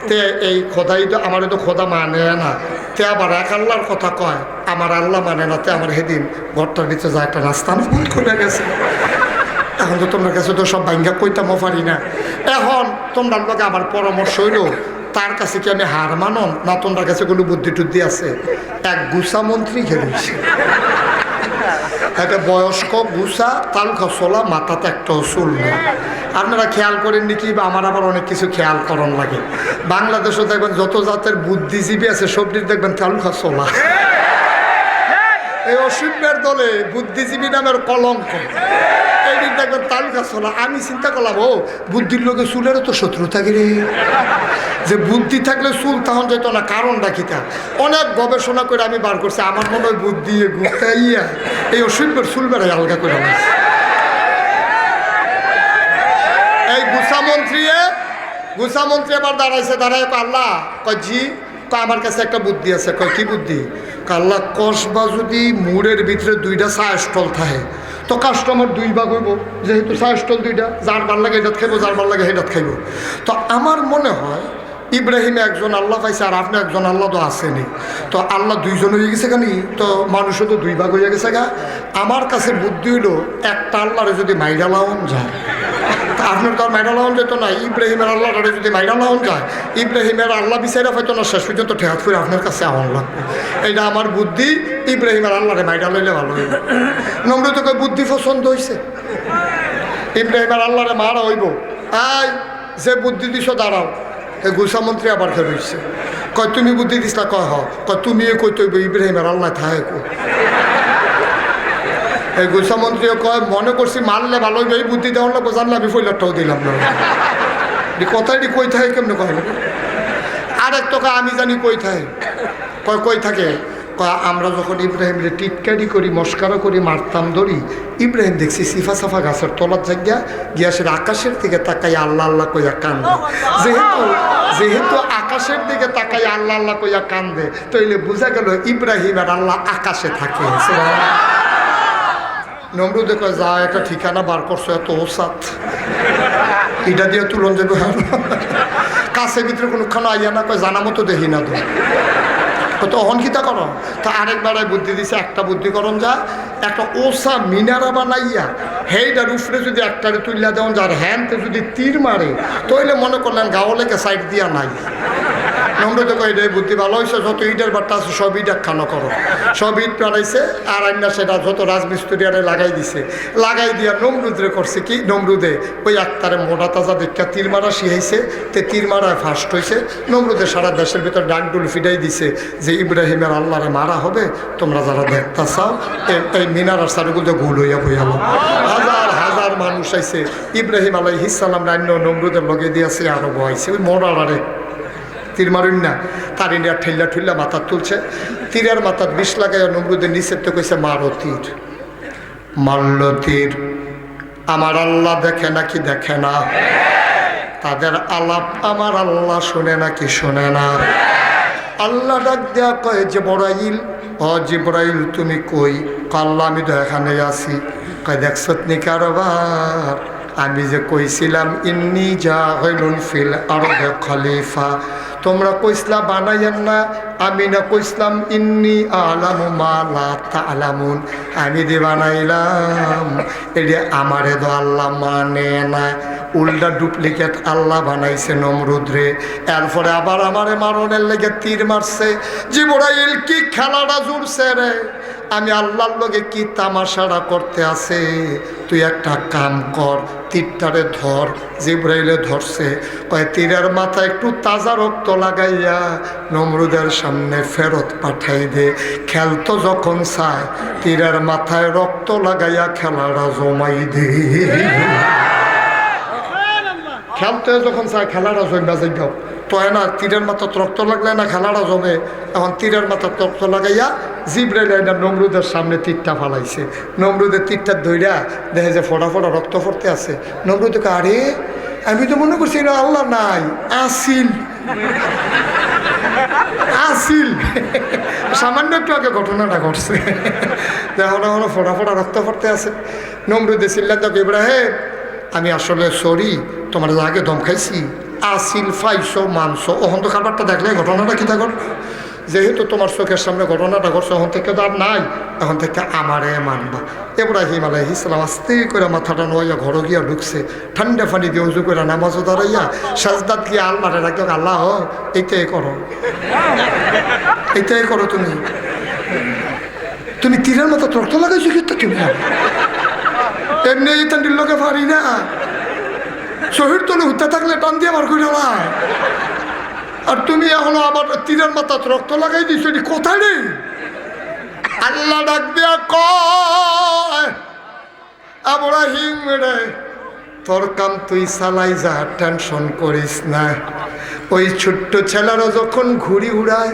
তে এই খোদাই তো আমার তো খোদা মানে না, তে আবার এক আল্লাহর কথা কয় আমার আল্লাহ মানে না, তে আমার সেদিন ঘরটার ভিতরে যা একটা রাস্তা ভুল করে গেছে, এখন তো তোমার কাছে তো সব ভাঙ্গা কইতামও পারি না, এখন তোমরা লোকে আমার পরামর্শ হইল তার কাছে কি আমি হার মানন না তোমার কাছে কোনো বুদ্ধি টুদ্ধি আছে? এক গুসা মন্ত্রী খেলেছে, একটা বয়স্ক গুসা তালুকা চলা, মাথাতে একটা চুল নেই। আপনারা খেয়াল করেননি কি? আমার আবার অনেক কিছু খেয়াল করন লাগে। বাংলাদেশও দেখবেন যত জাতের বুদ্ধিজীবী আছে সবটির দেখবেন তালুকা চলা, এই অসুবিধার দলে বুদ্ধিজীবী নামের কলঙ্ক এইদিন দেখবেন তালুকা চলা। আমি চিন্তা করলাম ও বুদ্ধির লোকের চুলেরও তো শত্রু থাকে রে, যে বুদ্ধি থাকলে চুল তখন যেত না, কারণটা কিটা অনেক গবেষণা করে আমি বার করছি, আমার মনে হয় বুদ্ধি গুটাইয়া এই অসুবিধার চুল বেড়াই আলগা করে এই গুসামন্ত্রী এবার দাঁড়াইছে, দাঁড়ায় আল্লাহ কয় জি, কয় আমার কাছে একটা বুদ্ধি আছে। কয় কি বুদ্ধি? আল্লাহ কসবা যদি মুড়ের ভিতরে দুইটা চা স্টল থাকে তো কাস্টমার দুই ভাগ হইব, যেহেতু চা স্টল দুইটা, যার ভাল লাগে এটাত খাইব, যার ভাল লাগে সেটাত খাইব। তো আমার মনে হয় ইব্রাহিমে একজন আল্লাহ পাইছে আর আপনি একজন আল্লাহ তো আসেনি, তো আল্লাহ দুইজন হয়ে গেছে কেন, তো মানুষও তো দুই ভাগ হয়ে গেছে গা। আমার কাছে বুদ্ধি হইলো একটা আল্লাহরে যদি মাইরা লাউন যায়, আপনার তো আর মাইরা লাউন যেত না, ইব্রাহিমের আল্লাহরে যদি মাইরা লাউন যায় ইব্রাহিমের আল্লাহ বিচারা হয়তো না, শেষ পর্যন্ত ঠেহাত করে আপনার কাছে আওয়ান লাগবে। এইটা আমার বুদ্ধি, ইব্রাহিমের আল্লাহরে মাইরা লইলে ভালো হইব। নমরুদ তোকে বুদ্ধি পছন্দ হয়েছে, ইব্রাহিমের আল্লাহরে মারা হইব, আই যে বুদ্ধি দিছ দাঁড়াও। এই গুসামন্ত্রী আবার খেয়ে রয়েছে, কয় তুমি বুদ্ধি দিস না? কয় কয় তুমি কই তৈব ইব্রাহিমের আল্লাহ থাকে কো। এই গুসামন্ত্রীও কয় মনে করছি মারলে ভালো হইবে, এই বুদ্ধি দেওয়ার লোক জানলে আমি ফইলারটাও দিলাম না, কথাটি কই থাকে কেমনে কয়? আরেক তোকে আমি জানি কই থাকে, কয় কই থাকে? কয় আমরা যখন ইব্রাহিমরে টিটকারি করি মস্কারা করি মারতাম ধরি, ইব্রাহিম দেখছি সিফা সাফা গাছের তলার জায়গা গিয়া সে আকাশের দিকে তাকাই আল্লাহ আল্লাহ কইয়া কান্দে, যেহেতু আকাশের দিকে তাকাই আল্লাহ আল্লাহ কইয়া কান্দে তাইলে বোঝা গেল ইব্রাহিম আর আল্লাহ আকাশে থাকে। নমরুদে কয় যা একটা ঠিকানা বার করছো, এত ওসাত এটা দিয়ে তুলন যাবে কাছের ভিতরে কোনোখানে আইয়া না, কয় জানা মতো দেখি না তো তখন কিতা করো? তো আরেকবার বুদ্ধি দিছে, একটা বুদ্ধি করন যা একটা ওসা মিনারা বানাইয়া হেইটার উপরে যদি একটারে তুলিয়া দেওয়া যার হ্যান্ডতে যদি তীর মারে তাইলে মনে করলেন গাওয়ালেকে সাইড দিয়া নাই। নমরুদে কয় এটা বুদ্ধি ভালো হয়েছে, যত ইটের বাট্টা আছে সব ইট একখানো করো, সব ইট বানাইছে আর আইনা সেটা যত রাজমিস্ত্রি আরে লাগাই দিছে, লাগাই দিয়া নমরুদরে করছে কি, নমরুদে ওই একটারে মোটা তাজা দেখা তীর মারা শিখাইছে, তে তীর মারায় ফার্স্ট হয়েছে। নমরুদে সারা দেশের ভিতর ডাকডুল ফিটাই দিছে যে ইব্রাহিমের আল্লাহরে মারা হবে, তোমরা যারা দেখতে চাও এই মিনার সারগুলো গোল হইয়া বইয়ালো। হাজার হাজার মানুষ আইছে, ইব্রাহিম আলাইহিস সালাম রান্য নমরুদের লগে দিয়েছে, আরো বয়সে ওই মরারে তীর মারুন না, তার ইন্ডিয়া ঠেল্লা ঠুল্লা মাথা তুলছে, তীরের মাথার বিষ লাগাইয়া নমরুদের নিচের তো কইছে মারো তীর, মারল তীর। আমার আল্লাহ দেখে নাকি দেখে না? তাদের আলাপ আমার আল্লাহ শোনে নাকি শোনে না? আল্লাহ ডাক দেয়া কয় জিবরাইল, ও জিবরাইল তুমি কই? আল্লাহ আমি তো এখানে আছি। কয় দেখছত নি কারবার, আমি যে কইছিলাম ইন্নি জাইলুন ফিল আরদি খলিফা, তোমরা কইসলা বানাইয়েন না, আমি না কইসলাম ইন্নি আলামু মা লা তা'লামুন, আমি দিয়ে বানাইলাম। এটা আমারে তো আল্লাহ মানে না, উল্টা ডুপ্লিকেট আল্লাহ বানাইছে নমরুদরে। এরপরে আবার আমারে মারণের লেগে তীর মারছে। জিবরাইল কি খেলাটা জুড়ছে রে, আমি আল্লাহর লগে কি তামাশাটা করতে আছে, তুই একটা কাম কর, তীরটারে ধর। জিবরাইলে ধরছে, কয় তীরের মাথায় একটু তাজা রক্ত লাগাইয়া নমরুদের সামনে ফেরত পাঠাই দে। খেলতো যখন চায় তীরের মাথায় রক্ত লাগাইয়া খেলাটা জমাই দে। খেলতে যখন চায় খেলাটা জমা যাই যাও তো না, তীরের মাথা রক্ত লাগলে না খেলাটা জমে। এখন তীরের মাথা রক্ত লাগাইয়া জিবরাইল না নমরুদের সামনে তীরটা ফালাইছে। নমরুদের তীরটা ধইরা দেখে যে ফোটা ফোটা রক্ত পড়তে আছে। নমরুদকে, আরে আমি তো মনে করছি না আল্লাহ নাই, আসিল আসিল। সামান্য একটু আগে ঘটনাটা ঘটছে, এখন এখনো ফোটা ফোটা রক্ত পড়তে আছে। নমরুদে চিল্লান তো ইব্রাহিম, আমি আসলে সরি, তোমার আগে দম খাইছি, আসিল ফাইছো মানছো, ওখান তো খাবারটা দেখলে ঘটনাটা কী থাকল, যেহেতু তোমার চোখের সামনে ঘটনাটা ঘটছে, ওখান থেকে তো আর নাই, এখন থেকে আমারে মানবা। ইব্রাহিম আলাইহিস সালাম আস্তে করে মাথাটা নোয়া ঘরে গিয়া ঢুকছে, ঠান্ডা পানি দিয়ে উজু করে নামাজও দাঁড়াইয়া সাজদাত গিয়ে আল্লাহরে রাখো, আল্লাহ এইটাই করো, এইটাই করো, তুমি তীরের মতো রক্ত লাগাইছো কিন্তু তুমি এমনি এই টান্ডির লোকে পারি না, শহীদ তলে উঠতে থাকলে টান দিয়ে বার করে না, আর তুমি এখনো আবার তীরের মাথা রক্ত লাগাই দিছো, এটি কোথায় নেই? আল্লাহ ডাক দিয়া কয়, ইব্রাহিম রে, তোর কাম তুই চালাই যা, টেনশন করিস না। ওই ছোট্ট ছেলেরা যখন ঘুড়ি উড়ায়,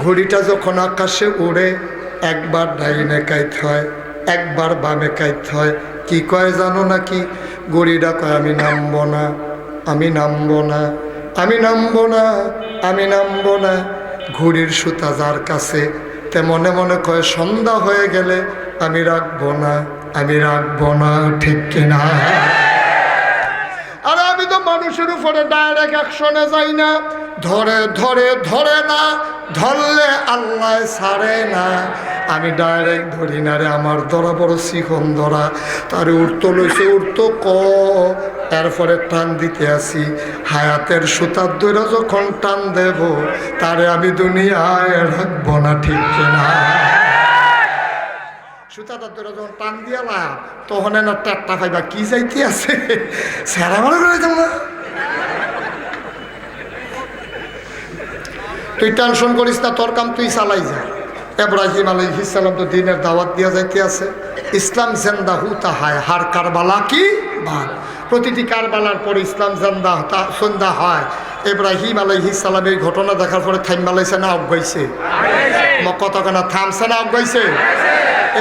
ঘুড়িটা যখন আকাশে উড়ে, একবার ডাইনে কাইতে হয়, একবার বামে কাইতে হয়। কি কয় জানো নাকি? ঘুড়িটা কয় আমি নামবো না, আমি নামবো না, আমি নামবো না, আমি নামবো না। ঘুড়ির সুতা যার কাছে, তে মনে মনে কয় সন্ধ্যা হয়ে গেলে আমি রাখবো না, আমি রাখবো না, ঠিক কিনা? আর আমি তো মানুষের উপরে ডাইরেক্ট অ্যাকশনে যাই না, ধরে ধরে ধরে না, ধরলে আল্লাহ ছাড়ে না। আমি ডাইরেক্ট ধরি না রে, আমার ধরা বড় শিখন ধরা, তারে উঠতো লইছে উঠতো ক, এরপরে টান দিতে আসি। হায়াতের সুতার ধরে যখন টান দেব, তারে আমি দুনিয়ায় রাখবো না, ঠিক কিনা? সুতাটা ধরে যখন টান দিয়ালাম, তখন না টাট্টা পাইবা কি যাইতে আছে, সেরা মনে করে যাবো না। তুই টেনশন করিস না, তোর কাম তুই চালাই যা। ইব্রাহিম আলাইহিস সালাম তো দিনের দাওয়াত দিয়া যাইতে আছে। ইসলাম জিন্দা হুতা হয়, হার কারবালা কি বাদ। প্রতিটি কারবালার পরে ইসলাম জিন্দা হয়। ইব্রাহিম আলাইহিস সালাম এই ঘটনা দেখার পরে থাইমা লাইছে না অজ্ঞাইছে? কতখানা থামছে না অজ্ঞাইছে?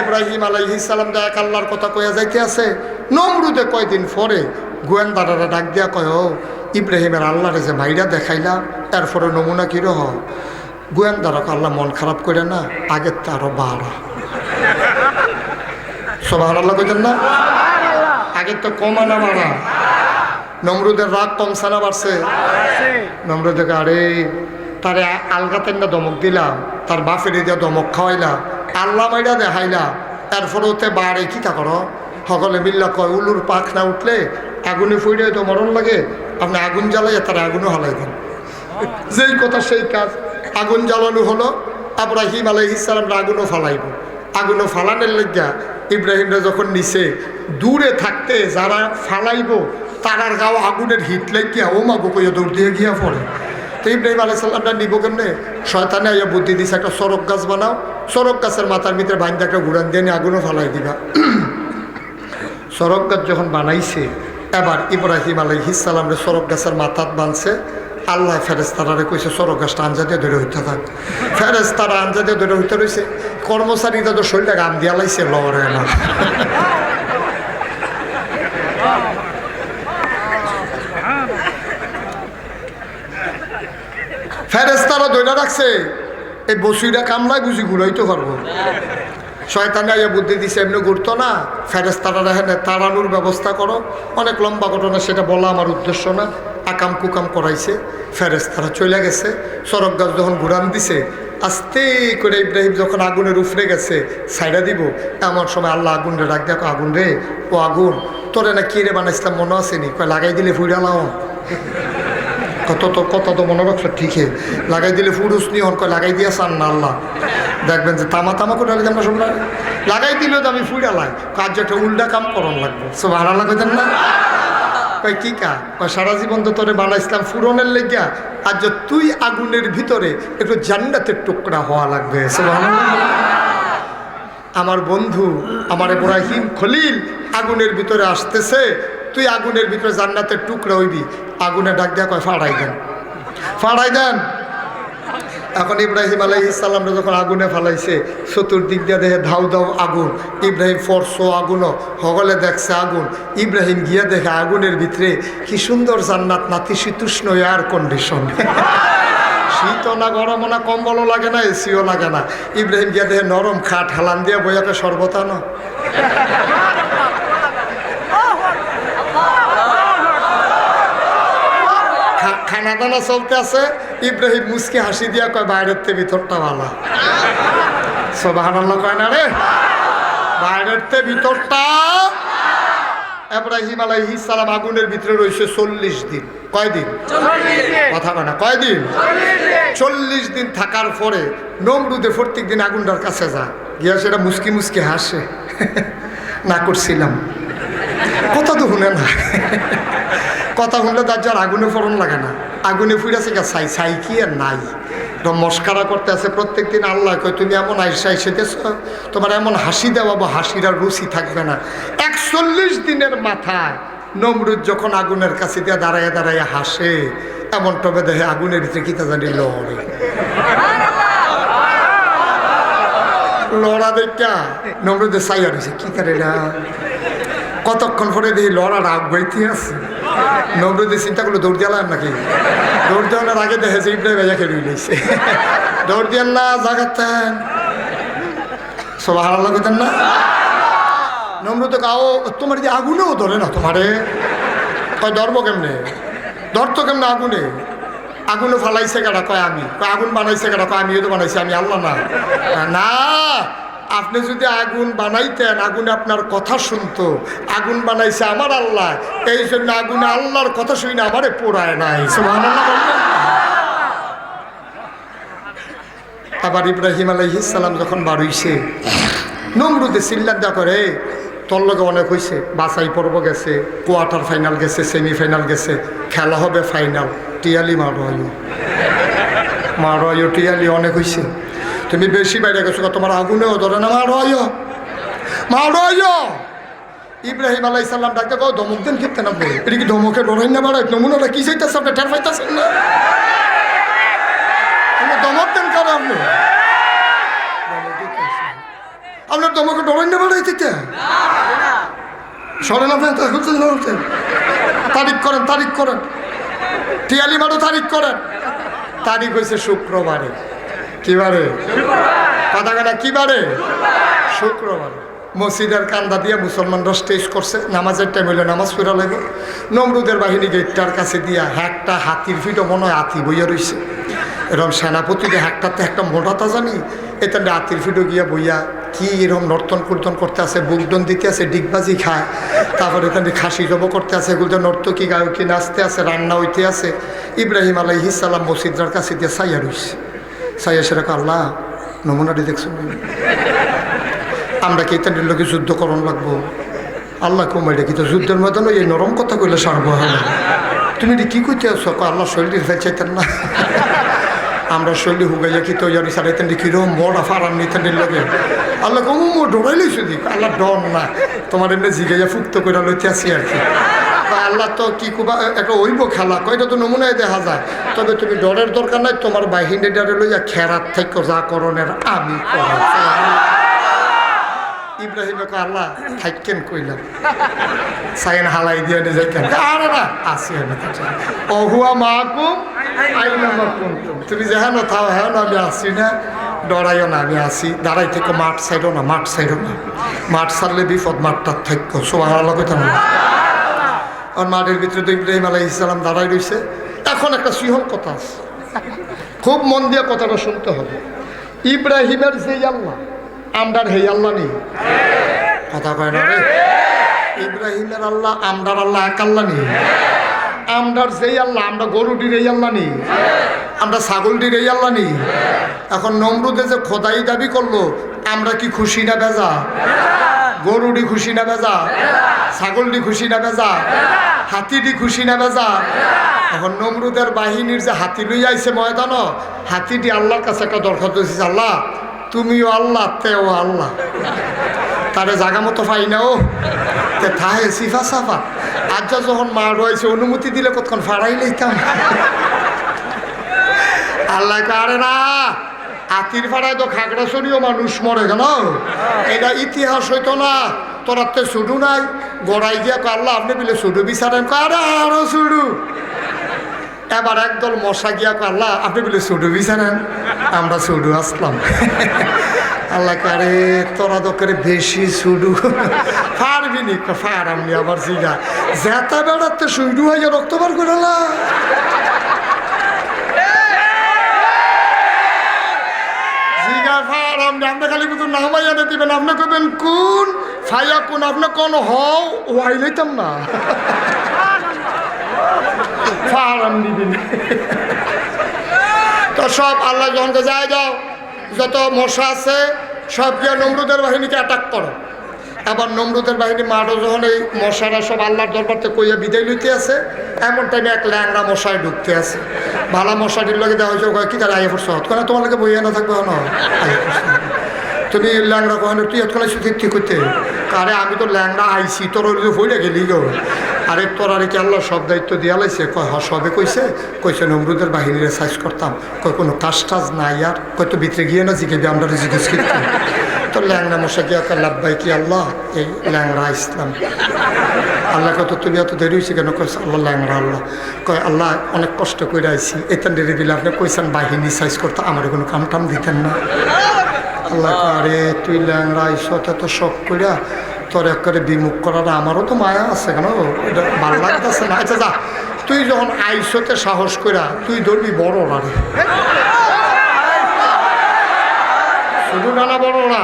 ইব্রাহিম আলাইহিস সালাম তো এক আল্লাহর কথা কইয়া যাইতে আছে। নমরুদে কয়দিন পরে গোয়েন্দারা ডাক দিয়া কয়, ও ইব্রাহিমের আল্লাহরে যে মাইরা দেখাইলা, এরপরে নমুনা কিরো হ। গোয়েন্দারা আল্লাহ মন খারাপ করে না, আগের তো আরো বাড়া। সুবহানাল্লাহ কইতেন না? আগের তো কমানা বাড়া। নমরুদের রাগ কমছে না বাড়ছে? নমরুদে আরে তারে আলগাতেন না দমক দিলাম, তার বাপের দিয়া দমক খাওয়াইলাম, আল্লাহ মাইরা দেখাইলা, এরপরে ওতে বাড়ে কি তা করো? সকলে মিল্লা কয়, উলুর পাখ না উঠলে আগুনে ফুইরে তো মরণ লাগে, আপনি আগুন জ্বালাইয়া তারা আগুনও হালাই দেন। যেই কথা সেই কাজ, আগুন জ্বালানো হলো। ইব্রাহিম আলাইহিস সালাম আগুনও ফালাইব। আগুনও ফালানোর লেগা ইব্রাহিমরা যখন নিচে দূরে থাকতে যারা ফালাইব, তারার গাও আগুনের হিট লাগিয়া ও মাগো কইয়া দৌড় দিয়ে গিয়া পড়ে। তো ইব্রাহিম আলাইহিস সালামটা নিব কেমনে? শয়তানে আইয়া বুদ্ধি দিছে, একটা সরক গাছ বানাও, সরক গাছের মাথার ভিতরে বাইন্দা একটা ঘুরান দিয়ে নিয়ে আগুনও ফালাই দিবা। সরক গাছ যখন বানাইছে, এবার ইব্রাহিম আলাইহিস সালামরে সরক গাছের মাথাত বানছে। আল্লাহ ফেরেস্তারারে কইছে সরক গাছটা আঞ্জা দিয়ে ধরে হইতে থাক। ফেরেস্তারা আঞ্জা দিয়ে ধরে হইতে রয়েছে, কর্মচারীরা তো শরীরটা গাম দিয়া লাইছে, লড়ে না। ফেরেস্তারা ধরে রাখছে, এই বসুইটা কামলায় বুঝি ঘুরাইতে পারবো। শয়তানে আইয়া বুদ্ধি দিছে এমনি ঘুরতো না, ফেরেশতারা হেনে তাড়ানোর ব্যবস্থা করো। অনেক লম্বা ঘটনা, সেটা বলা আমার উদ্দেশ্য না। আকাম কুকাম করাইছে, ফেরেশতারা চলে গেছে। সড়ক গাছ যখন ঘুরান দিছে, আস্তে করে ইব্রাহিম যখন আগুনের উফরে গেছে ছাইড়া দিব, এমন সময় আল্লাহ আগুন রে ডাক দেখো, আগুন রে, ও আগুন তোরে না কি রে বানাইছিলাম মনে আসেনি? কয় লাগাই দিলে ফুড়ালাম। কত তো মনে রাখছো, ঠিকই লাগাই দিলে ফুরুস নি হন। কয় লাগাই দিয়া চান না আল্লাহ, দেখবেন যে তামা তামা করে আমরা শুনলাম লাগাই দিলেও তো আমি ফুড়ালাই। কাজ একটা উল্টা কাম করন লাগবো, সব হারা লাগতেন না। কয় কি কা? কয় সারা জীবন তো তোরে বানাইছিলাম ফুরনের লেগা, আর যে তুই আগুনের ভিতরে একটু জান্নাতের টুকরা হওয়া লাগবে। আমার বন্ধু আমার ইব্রাহিম খলিল আগুনের ভিতরে আসতেছে, তুই আগুনের ভিতরে জান্নাতের টুকরা হইবি। আগুনে ডাক দেয়া কয় ফাড়াই দেন, ফাড়াই দেন। এখন ইব্রাহিম আলাইহিস সালামরা যখন আগুনে ফালাইছে, চতুর্দিক দিয়ে দেখে ধাউ ধাউ আগুন। ইব্রাহিম ফরসো আগুনও হগলে দেখছে আগুন। ইব্রাহিম গিয়া দেখে আগুনের ভিতরে কি সুন্দর জান্নাত, নাতিশীতোষ্ণ এয়ার কন্ডিশন। শীতও না, গরমও না, কম্বলও লাগে না, এসিও লাগে না। ইব্রাহিম গিয়া দেখে নরম খাট হালান দিয়া বইয়াকে সর্বতানো। খানা দানা চলতে আছে, ইব্রাহিম মুসকি হাসি দিয়া কয় বাইরের তে ভিতরটা ভালো। সুবহানাল্লাহ কয় না রে, বাইরের তে ভিতরটা। ইব্রাহিম আলাইহিস সালাম আগুনের ভিতরে রয়েছে 40 দিন। কয়দিন? কথা কয় না, কয়দিন? 40 দিন থাকার পরে নমরুদে প্রত্যেক দিন আগুনটার কাছে যা গিয়া সেটা মুসকি মুসকি হাসে, না করছিলাম। কথা তো শুনে না, কথা শুনলে তার যার আগুনে ফোড়ন লাগে না, আগুনে ফুইরাছে গা ছাই, ছাই কি আর নাই। মস্কারা করতে আছে প্রত্যেক দিন। আল্লাহ কয় তুমি এমন আইসা এসেতেছ, তোমার এমন হাসি দেওয়াবো, হাসির আর রুচি থাকবে না। 41 দিনের মাথায় নমরুদ যখন আগুনের কাছে দিয়ে দাঁড়াইয়া দাঁড়াইয়া হাসে, এমন তবে দেখে আগুনের ভিতরে কিতা জানি লড়ে, লড়া দেখা নমরুদের চাইয়া রয়েছে কি করে না। কতক্ষণ পরে দেখি লড়ার আগ বইতে আছে। নমরুদের চিন্তা করলো দৌড় দিলাম নাকি, দৌড় দেওয়ার আগে দেখে যে ইব্রাহিম ভাইয়া খেয়ে রইলেছে। দৌড় দিয়ান না, জাগাতেন সব হারাল লাগতেন না। নমরুদ কাও তোমার যে আগুনেও ধরে না তোমারে। কয় ধরবো কেমনে, ধরতো কেমনে আগুনে? আগুনে ফালাইছে কেটা? কয় আমি। কয় আগুন বানাইছে কেটা? কয় আমিও তো বানাইছি, আমি আল্লাহ না। না, আপনি যদি আগুন বানাইতেন, আগুনে আপনার কথা শুনতো। আগুন বানাইছে আমার আল্লাহ, এই জন্য আগুনে আল্লাহর কথা শুনে আমারে পোড়ায় নাই। সুবহানাল্লাহ বলবেন। আবার ইব্রাহিম আলাইহিস সালাম যখন বার হইছে, নমরুদে চিল্লাদা করে তোর লগে অনেক হয়েছে, বাছাই পর্ব গেছে, কোয়ার্টার ফাইনাল গেছে, সেমিফাইনাল গেছে, খেলা হবে ফাইনাল, টিয়ালি মারো টিয়ালি অনেক হয়েছে। তুমি বেশি বাইরে গেছো, তোমার আগুনেও ধরে না, মারো। ইব্রাহিম আলাইহিস সালাম ডাকতে কও ধমক দেন খেতে না বলে, এটা কি ধমকে ডরাই না বাড়াই? নমুনাটা কি চাইতেছে আপনি টের পাইতেছেন না? আপনি ধমক দেন কারো, আপনার ধমকে ডরাই না বাড়াই দিতে সরেন। আপনি তারিখ করেন, টিয়ালি মারো তারিখ করেন। তারিখ হয়েছে শুক্রবারে। কি বারে? কথা কাটা কি বারে? শুক্রবারে। মসজিদের কান্দা দিয়ে মুসলমানরা স্টেজ করছে, নামাজের টাইম হইলে নামাজ পড়া লাগে। নমরুদের বাহিনী গেটটার কাছে দিয়া একটা হাতির ফিটও মনে হয় হাতি বইয়া রয়েছে। এরকম সেনাপতিদের একটাতে একটা মোটাতা জানি, এটা হাতির ফিটও গিয়া বইয়া কি এরকম নর্তন কীর্তন করতে আছে, বুকডন দিতে আছে, ডিগবাজি খায়, তারপরে এখানে খাসি জব করতে আছে, এগুলো নর্তকী গায়কী নাচতে আছে, রান্না হইতে আছে। ইব্রাহিম আলাইহিস সালাম মসজিদের কাছে দিয়ে ছাইয়া রয়েছে। ছাইয়া সেরকম আল্লাহ নমুনাটি দেখছো, আমরা কি ইত্যাদির লোকে যুদ্ধ করণ লাগবো? আল্লাহ কমাইলে কি তো যুদ্ধের ময়দানে এই নরম কথা কইলে সারবো হবে? তুমি এটি কী করতে আসো? আল্লাহ শরীর ফেল চাইতেন না, আমরা শৈলী হুগাইয়া কি তৈরি সারাইতেন কিরম বড় ফারান নিতেন লগে। আল্লাহ কমু ডরাই লইছো দিক, আল্লাহ ডর না, তোমার এমনি জিগাইয়া ফুক্ত করে লইতে আসি আর কি। আল্লাহ তো কি কুবা একটা ওইব খেলা, কয়টা তো নমুনায় দেখা যায়। তবে তুমি ডরের দরকার নাই, তোমার বাহিনী ডারে লইয়া খেরাত থেকে যা করণের আমি করা। ইব্রাহিমকে আল্লাহ থাকেন কইলাম, সাইন হালাই দিয়ে নিয়ে যাইতেন। আরে না আসি অহুয়া মাকুম আইনা মাকুম, তুমি যেহেন থাও হেন আমি আসি না। ডরাইও না, আমি আসি, দাঁড়াই থেকে মাঠ ছাইড়ো না, মাঠ ছাইড়ো না, মাঠ ছাড়লে বিপদ, মাঠটার থাকো। সুবহানাল্লাহ কইতাম না? আর মাঠের ভিতরে তো ইব্রাহিম আলাইহিস সালাম দাঁড়াই রয়েছে। এখন একটা সিহল কথা আছে, খুব মন দিয়ে কথাটা শুনতে হবে। ইব্রাহিমের যে আল্লাহ, আমরার হে আল্লাহ নেই, কথা কয় না রে? ইব্রাহিমের আল্লাহ আমরার আল্লাহ এক আল্লাহ নেই। আমরার যেই আল্লাহ, আমরা গরুটির এই আল্লাহ নেই, আমরা ছাগলটির এই আল্লাহ নেই। এখন নমরুদে যে খোদাই দাবি করলো, আমরা কি খুশি না বেজা? গরুটি খুশি না বেজা? ছাগলটি খুশি না বেজা? হাতিটি খুশি না বেজা? এখন নমরুদের বাহিনীর যে হাতি লই আইছে ময়দান, হাতিটি আল্লাহর কাছে একটা দরখাস্ত দিয়েছে, আল্লাহ তুমিও আল্লাহ, তেও আল্লাহ, তারে জাগা মতো পাই না, ও তে থাহে সিফা সাফা। আজ যখন মা রয়েছে অনুমতি দিলে কতক্ষণ ফাড়াই লইতাম। আল্লাহ কারে না, হাতির ফাড়ায় তো খাগড়াছড়িও মানুষ মরে গেল, এটা ইতিহাস হইতো না। তোরা তো ছুডু নাই, গড়াই গিয়া আল্লাহ আপনি বলে ছুডু বিচারেন, আরে আরো ছুডু। এবার একদল মশা গিয়া আল্লাহ আপনি বলে ছুডু বিচারেন, আমরা ছুডু আসলাম। আল্লাহ কারে তোরা তো করে বেশি ছুডু পারবি নি, ফার আমি আবার জিগা জেতা বেড়াতে ছুডু হয়ে রক্ত বার করে না। আপনি খালি কিন্তু নামাই আনে দিবেন, আপনি কবেন কোন ফাইয়া কোন, আপনি কোন হও ওয়াই লইতাম না, ফারাম দিবেন। তো সব আল্লাহ যখনকে যায় যাও, যত মশা আছে সব গিয়ে নমরুদের বাহিনীকে অ্যাটাক করো। আবার নমরুদের বাহিনী মাঠও যখন এই মশারা সব আল্লাহর দরবারতে কইয়া বিদায় লইতে আছে, এমন টাইমে এক ল্যাংরা মশায় ঢুকতে আছে। ভালো মশাটির লগে দেওয়া হয়েছে, কি তারা আইয়া পড়ছ, কেন তোমার লোকে বইয়া না থাকবে না, তুমি ল্যাংরা কখন তুই এতক্ষণ ঠিক করতে, আরে আমি তো ল্যাংরা আইছি, তোর ভইরা গেলি গো। আরে তোর আরে কি আল্লাহ সব দায়িত্ব দিয়া লাইছে? কয় হ সবে কইছে, কইছে নমরুদের বাহিনীরে সাইজ করতাম, কয় কোনো কাজ টাজ নাই আর, কয় তো ভিতরে গিয়ে না জিজ্ঞেস আমরা জিজ্ঞেস করতাম। তো ল্যাংরা মশা গিয়া লাভবাই কি আল্লাহ এই ল্যাংরা ইসলাম। আল্লাহ কত তুমি এত দেরি হয়েছে কেন? কয়েছে আল্লাহ ল্যাংরা। আল্লাহ কয় আল্লাহ অনেক কষ্ট করে আইছি, এতেন দেরি দিলে আপনি কইছেন বাহিনী সাইজ করতে, আমার কোনো কাম টাম দিতেন না। আল্লাহ আরে তুই ল্যাংরা আইস এত শখ করিয়া, তোর একবারে বিমুখ করার আমারও তো মায়া আছে, কেন এটা ভালো লাগতেছে না। আচ্ছা যা, তুই যখন আইসতে সাহস করিয়া তুই ধরবি বড় আরে, শুধু নানা বড় না।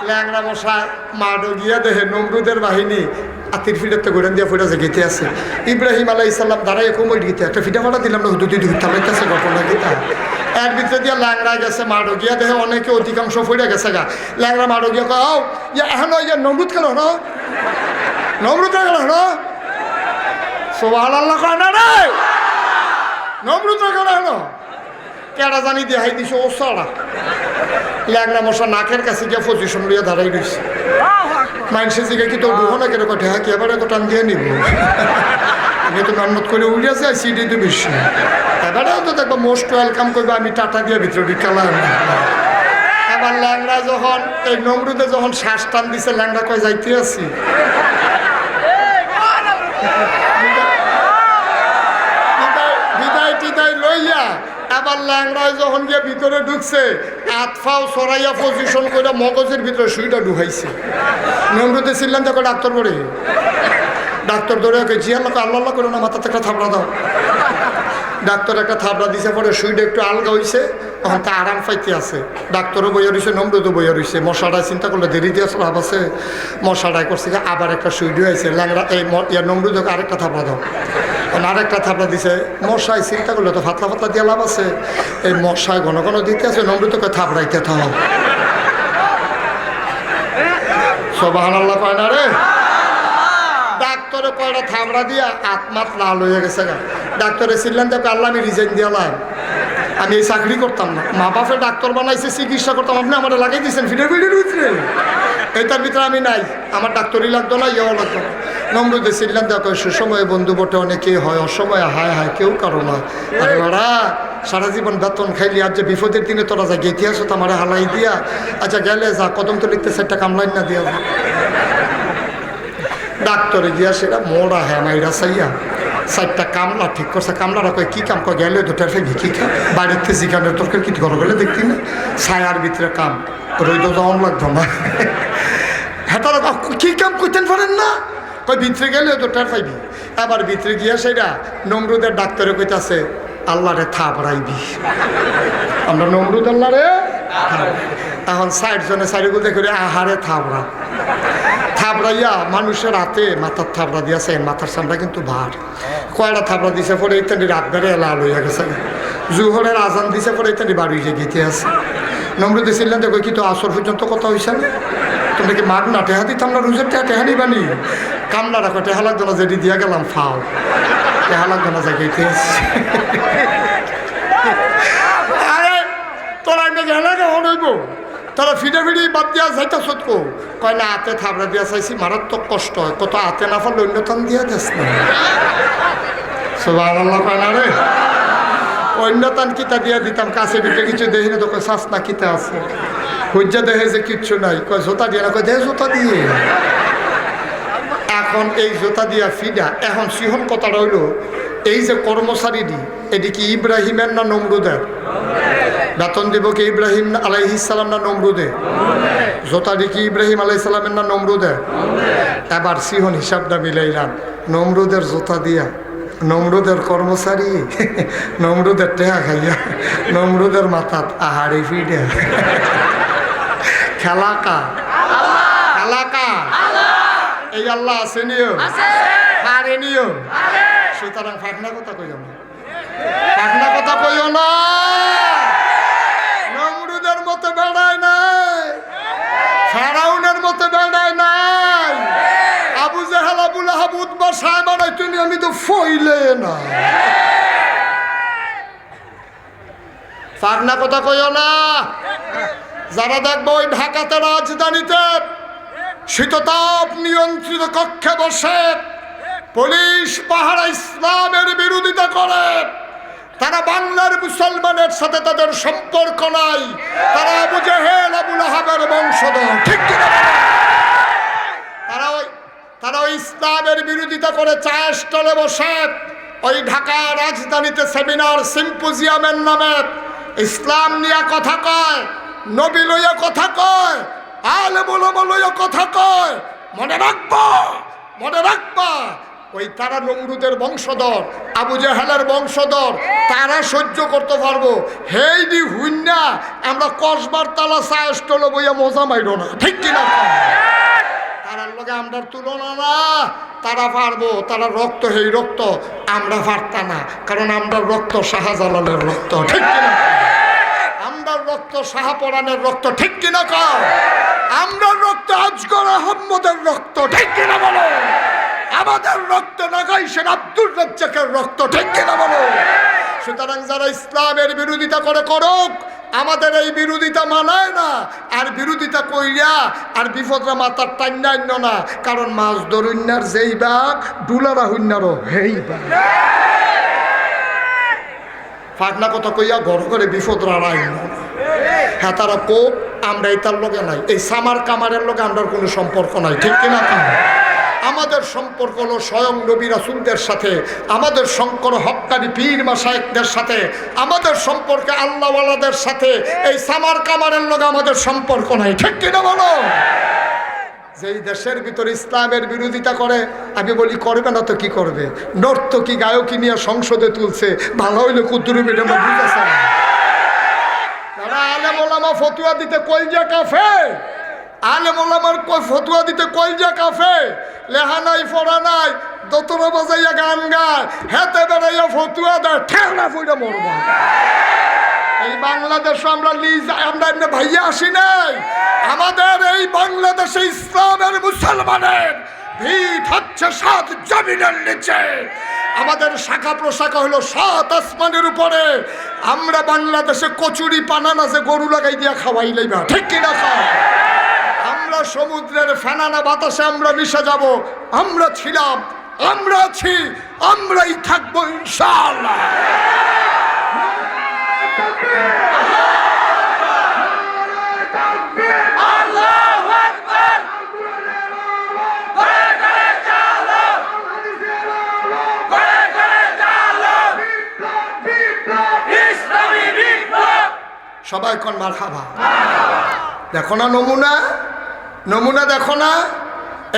ল্যাংরা মশা মাঠও গিয়া দেখে নমরুদের বাহিনী আতির ফিটাতে গোড়ান দিয়া ফুটা যে গেতে আছে। ইব্রাহিম আলাইহিস সালাম দাঁড়াই কমই গীতে একটা ফিটা ফাটা দিলাম না, দুটি থামাইতেছে ঘটনা গীতা। এর ভিতরে দিয়া ল্যাংরা গেছে মাঠও গিয়া দেখে অনেকে অধিকাংশ ফুটে গেছে গা। ল্যাংরা মাঠও গিয়া কও এখন নমরুদ খেলো না, নমরুদ গেল না, সুবহানাল্লাহ কয় না রে, নমরুদ গেল না, কেডা জানি দেখাই দিছে ও সারা। ল্যাংরা মশা নাকের কাছে গিয়ে পজিশন লইয়া দাঁড়াই রয়েছে। মানুষের দিকে কি তোর দুহ না কেন ঠেহা কি এবারে তো টান দিয়ে নিব, আমি তো মেহনত করে উড়িয়েছি আর সিডি তো বেশি, এবারেও তো দেখবো মোস্ট ওয়েলকাম করবো, আমি টাটা দিয়ে ভিতরে ঢুকালাম। এবার ল্যাংরা যখন এই নমরুদে যখন শ্বাস টান দিছে, ল্যাংরা কয় যাইতে আছি। বিদায় টিদায় লইয়া এবার ল্যাংড়ায় যখন গিয়ে ভিতরে ঢুকছে, আতফাও সরাইয়া পজিশন করে মগজের ভিতরে সুইটা ঢুকাইছে। নমরুদে ছিলেন দেখো ডাক্তার পড়ে, ডাক্তার ধরে জি আল্লাহ আল্লাহ করে না, মাথাতে একটা থাপড়া দাও। ডাক্তার একটা থাপড়া দিছে, পরে সুইটা একটু আলগা হয়েছে, তখন তা আরাম পাইতে আছে। ডাক্তারও বইয়া রয়েছে, নমরুদও বইয়া রয়েছে। মশাটায় চিন্তা করলে দেরি দিয়ে লাভ আছে, মশাটায় করছে আবার একটা সুইডি হয়েছে। ল্যাংড়া এই নমরুদকে আরেকটা থাপড়া দাও, আরেকটা থাপড়া দিছে। মশায় চিন্তা করলে তো ফাতলা ফাতলা দিয়ে লাভ আছে, এই মশায় ঘন ঘন দিতে আছে, নমরুদকে থাপড়াইতে থাও। সুবহানাল্লাহ কয় না রে। ডাক্তারে কয়টা থাপড়া দিয়া আত্মাত লাল হয়ে গেছে গা। ডাক্তারে ছিলেন দেখো আল্লাহ আমি রিজাইন দিয়ালাম, আমি এই চাকরি করতাম না, মা বাপে ডাক্তার বানাইছে চিকিৎসা করতাম, আপনি আমার লাগাই দিয়েছেন ফিরে ফিরে উঠলে, এটার ভিতরে আমি নাই, আমার ডাক্তারই লাগতো না, ইয়েও লাগতো না। নমরুদে ছিলেন দেখো সুসময়ে বন্ধু বটে অনেকেই হয়, অসময়ে হায় হায় কেউ কারো না। আরে বাড়া সারা জীবন বেতন খাইলি, আর যে বিপদের দিনে তোরা যা গেতে আসো তো আমার হালাই দিয়া, আচ্ছা গেলে যা কদম তো লিখতে সেটা কামলাইন না দিয়া। ডাক্তারে গিয়া সেটা মোড়া হ্যাঁ মাইরা চাইয়া চারটা কামলা ঠিক করছে। কামলারা কয় কি কাম, কয় গেলে দুটার ফেলি কি কাম, বাইরের থেকে জিকানের তরকারি কি করো গেলে দেখতি না, ছায়ার ভিতরে কাম, রইদ যাওয়ান লাগতো না। হ্যাঁ তারা কি কাম করতেন পারেন না, কয় ভিতরে গেলে দুটার পাইবি। আবার ভিতরে গিয়া সেটা নমরুদের ডাক্তারে কইতাছে আল্লাহরে থাপড়াইবি। আমরা নমরুদ আল্লাহরে, এখন 60 জনে 4 গুলো করে আহারে থাপড়া, থাপড়াইয়া মানুষের হাতে মাথার থাপড়া দিয়েছে, মাথার চামড়া কিন্তু ভার, কয়টা থাপড়া দিছে পরে ইত্যাদি রাত বেড়ে লাল হইয়া গেছে, জুহরের আজান দিছে পরে ইত্যাদি বাড়ি যে গেতে আছে। নমরুদে ছিলেন দেখো কি তো আসর পর্যন্ত কথা হয়েছে না, তোমরা কি মাগ না টেহা দিতাম না, রোজের টেহা নিবানি, কামলা রাখো টেহা লাগতো না, যেটি দিয়া গেলাম ফাও, টেহা লাগতো না জায়গাতে আসছে। আরে তোরা গেলে হইব, তারা ফিরে ফিরে বাদ দিয়া যাইতা সত্য, কয় না হাতে থাবড়া দিয়া চাইছি, মারাত্মক কষ্ট হয়, কত হাতে না পারলে অন্য থান দিয়া দেস না, সুবহানাল্লাহ কয় না রে, অন্য তান কিতা দিয়া দিতাম, কাছে দিতে কিছু দেখি না, তো কয় শ্বাস না কিতা আছে, হজ্জা দেখে যে কিচ্ছু নাই, কয় জোতা দিয়ে না, কয় দেহে জোতা দিয়ে। এখন এই জোতা দিয়া ফিডা, এখন সিহন কথাটা হইল এই যে কর্মচারীটি, এটি কি ইব্রাহিমের না নমরুদের? বেতন দিব কি ইব্রাহিম আলাইহিস সালাম না নমরুদে? জোতাটি কি ইব্রাহিম আলাইহিস সালামের না নমরুদের? এবার সিহন হিসাবটা মিলাইলাম, নমরুদের জোতা দিয়া, নমরুদের কর্মচারী, নমরুদের টেহা খাইয়া, নমরুদের মাথাত আহারে ফিডা, খেলাকা খেলাকা এই আল্লাহ আছে নিও, পারে নিও, সুতরাং ফাঁকনা কথা কইও না, ফাঁকনা কথা কইও না। নমরুদের মতো বেড়ায় নাই, ফেরাউনের মতো বেড়ায় নাই, আবু জাহেল আবু লাহাব উতবা সাহেব তুমি আমি তো ফইলে না, ফাঁকনা কথা কইও না। যারা দেখবো ওই ঢাকাতে রাজধানীতে শীততাপ নিয়ন্ত্রিত কক্ষে বসে পুলিশ পাহারা ইসলামের বিরোধিতা করে, তারা বাংলার মুসলমানের সাথে তাদের সম্পর্ক নাই, তারা আবু জাহেল আবু লাহাবের বংশধর, ঠিক কিনা? তারা ওই ইসলামের বিরোধিতা করে চায়ের স্টলে বসে ওই ঢাকা রাজধানীতে সেমিনার সিম্পোজিয়ামের নামে ইসলাম নিয়ে কথা কয়, নবী লইয়া কথা কয়, আলেম ওলামা লইয়া কথা কয়। মনে রাখবা, মনে রাখবা, ওই তারা নমরুদের বংশধর, আবু জাহেলের বংশধর, তারা সহ্য করতে পারবো, হেই দি হুইন্না আমরা কসবার তালা চায়ের স্টলে বইয়া মজা মাইরো না, ঠিক কিনা? তারার লগে আমরার তুলনা না, তারা পারবো, তারা রক্ত, হেই রক্ত আমরা পারতা না, কারণ আমরা রক্ত শাহজালালের রক্ত, ঠিক কিনা? আমরা রক্ত শাহপরানের রক্ত, ঠিক কিনা? আমরা রক্ত আজগর আহম্মদের রক্ত, ঠিক কিনা বলো? আমাদের রক্ত নাগাইশেন আব্দুর রাজ্জাকের রক্ত, ঠিক কিনা বলো? সুতরাং যারা ইসলামের বিরোধিতা করে করুক, আমাদের এই বিরোধিতা মানায় না, আর বিরোধিতা কইরা আর বিপদরা মাথার টাইন্য না, কারণ মাছ ধরুন্যার যেই বাঘ ডুলারা হইন্যারও হেই বাঘ। ফাঁকনা কথা কইয়া ঘর করে বিপদরা রাই না, হ্যাঁ তারা কোপ, আমরা এটার লগে নাই, এই সামার কামারের লগে আমরা কোনো সম্পর্ক নাই, ঠিক কিনা? আমাদের সম্পর্ক হলো স্বয়ং নবী রাসূলদের সাথে, আমাদের শঙ্কর হক্কানি পীর মাশায়েখদের সাথে, আমাদের সম্পর্কে আল্লাহওয়ালাদের সাথে, এই সামার কামারের লগে আমাদের সম্পর্ক নাই, ঠিক কিনা বলো? যেই দেশের ভিতরে ইসলামের বিরোধিতা করে, আমি বলি করবে না তো কি করবে, নর্তকী গায়কী নিয়ে সংসদে তুলছে, ভালো হইলে কুদ্দুরু বেডামা বুঝেছে না, তারা আলেম ওলামা ফতুয়া দিতে কলজা কাফে, আলেম ওলামার ফতুয়া দিতে কলজা কাফে, লেহা নাই পড়া নাই, দোতরা বাজাইয়া গান গায়, হেতে বেড়াইয়া ফতুয়া দেয়, ঠেলা ফুইটা মরবা। এই বাংলাদেশ আমরা আমরা ভাইয়া আসি নাই, আমাদের এই বাংলাদেশে ইসলামের মুসলমানের ভিত হচ্ছে 7 জমিনের নিচে, আমাদের শাখা প্রশাখা হলো 7 আসমানের উপরে। আমরা বাংলাদেশে কচুরি পানানা যে গরু লাগাই দিয়া খাওয়াই লাইবা, ঠিক কিনা? আমরা সমুদ্রের ফেনানা বাতাসে আমরা মিশে যাব, আমরা ছিলাম, আমরা আছি, আমরাই থাকবো ইনশাআল্লাহ। সবাই কোন মারহাবা। দেখো না নমুনা, নমুনা দেখো না।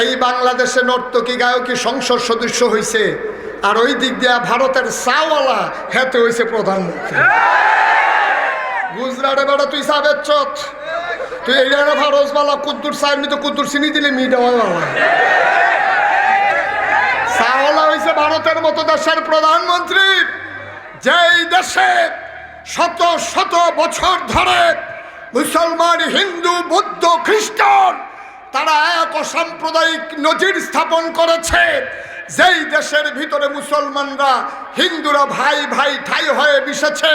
এই বাংলাদেশে নর্তকী গায়কী সংসদ সদস্য হয়েছে, আর ওই দিক দিয়ে ভারতের চাওয়ালা হেতে হয়েছে প্রধানমন্ত্রী। গুজরাটে বেড়া তুই সাবের চত, তুই এই ভারতবালা কুদ্দুর সাহেব তো কুদ্দুর চিনি দিলে মিট হয়। চাওয়ালা হয়েছে ভারতের মতো দেশের প্রধানমন্ত্রী, যেই দেশে শত শত বছর ধরে মুসলমান, হিন্দু, বৌদ্ধ, খ্রিস্টান তারা এক অসাম্প্রদায়িক নজির স্থাপন করেছে। যেই দেশের ভিতরে মুসলমানরা হিন্দুরা ভাই ভাই ঠাই হয়ে মিশেছে,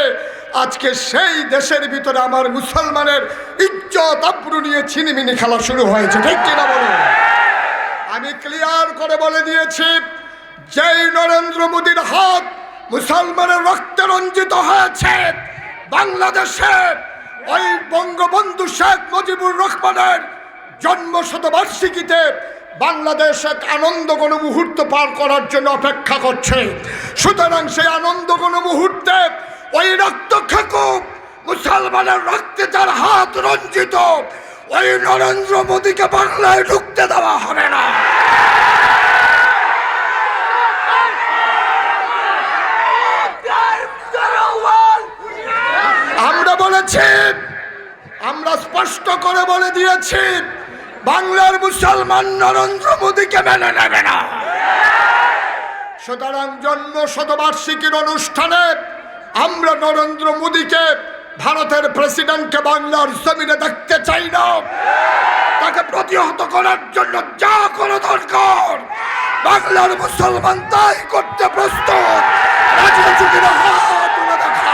আজকে সেই দেশের ভিতরে আমার মুসলমানের ইজ্জত আবরু নিয়ে ছিনিমিনি খেলা শুরু হয়েছে। ঠিক কিনা বলো? আমি ক্লিয়ার করে বলে দিয়েছি, যেই নরেন্দ্র মোদীর হাত মুসলমানের রক্তে রঞ্জিত হয়েছে, বাংলাদেশে ওই বঙ্গবন্ধু শেখ মুজিবুর রহমানের জন্ম শতবার্ষিকীতে বাংলাদেশ এক আনন্দ কোন মুহূর্ত পার করার জন্য অপেক্ষা করছে। সুতরাং সেই আনন্দ কোন মুহূর্তে ওই রক্তক্ষেকূপ মুসলমানের রক্তে যার হাত রঞ্জিত, ওই নরেন্দ্র মোদীকে বাংলায় ঢুকতে দেওয়া হবে না। আমরা বলেছি, আমরা স্পষ্ট করে বলে দিয়েছি, বাংলার মুসলমান নরেন্দ্র মোদীকে মেনে নেবে না। সুতরাং জন্ম শতবার্ষিকীর অনুষ্ঠানে আমরা নরেন্দ্র মোদীকে, ভারতের প্রেসিডেন্টকে বাংলার জমিনে দেখতে চাই না। তাকে প্রতিহত করার জন্য যা কোনো দরকার বাংলার মুসলমান তাই করতে প্রস্তুত। রাজনীতির হাত তুলে দেখা।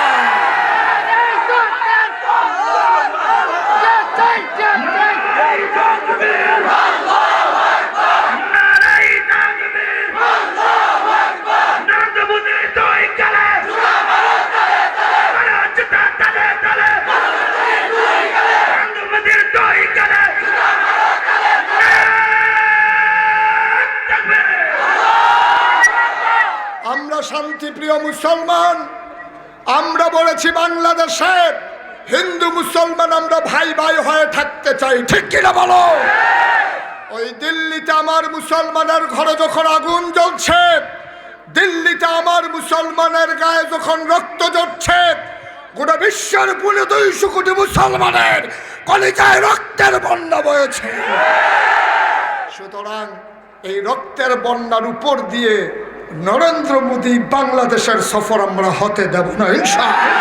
আমরা শান্তিপ্রিয় মুসলমান, আমরা বলেছি বাংলাদেশে হিন্দু মুসলমান আমরা ভাই ভাই হয়ে থাকতে চাই। ঠিক কিনা বলো? ওই দিল্লিতে আমার মুসলমানের ঘরে যখন আগুন জ্বলছে, দিল্লিতে আমার মুসলমানের গায়ে যখন রক্ত ঝরছে, গোটা বিশ্বের পুরো 200 কোটি মুসলমানের কলিজায় রক্তের বন্যা বয়েছে। সুতরাং এই রক্তের বন্যার উপর দিয়ে নরেন্দ্র মোদী বাংলাদেশের সফর আমরা হতে দেব না ইনশাআল্লাহ।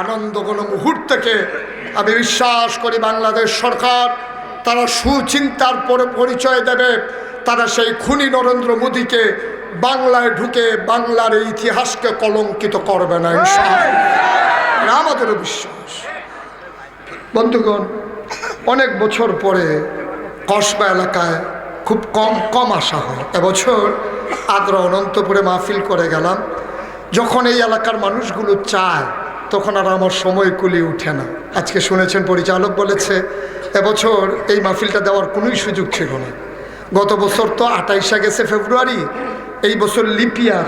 আনন্দ কোনো মুহূর্তকে আমি বিশ্বাস করি বাংলাদেশ সরকার তারা সুচিন্তার পরিচয় দেবে। তারা সেই খুনি নরেন্দ্র মোদীকে বাংলায় ঢুকে বাংলার এই ইতিহাসকে কলঙ্কিত করবে না ইনশাআল্লাহ, আমাদেরও বিশ্বাস। বন্ধুগণ, অনেক বছর পরে কসবা এলাকায় খুব কম আসা হয়। এবছর আদ্রা অনন্তপুরে মাহফিল করে গেলাম। যখন এই এলাকার মানুষগুলো চায় তখন আর আমার সময় কুলিয়ে ওঠে না। আজকে শুনেছেন পরিচালক বলেছে এবছর এই মাহফিলটা দেওয়ার কোনোই সুযোগ ছিল না। গত বছর তো 28 গেছে ফেব্রুয়ারি, এই বছর লিপিয়ার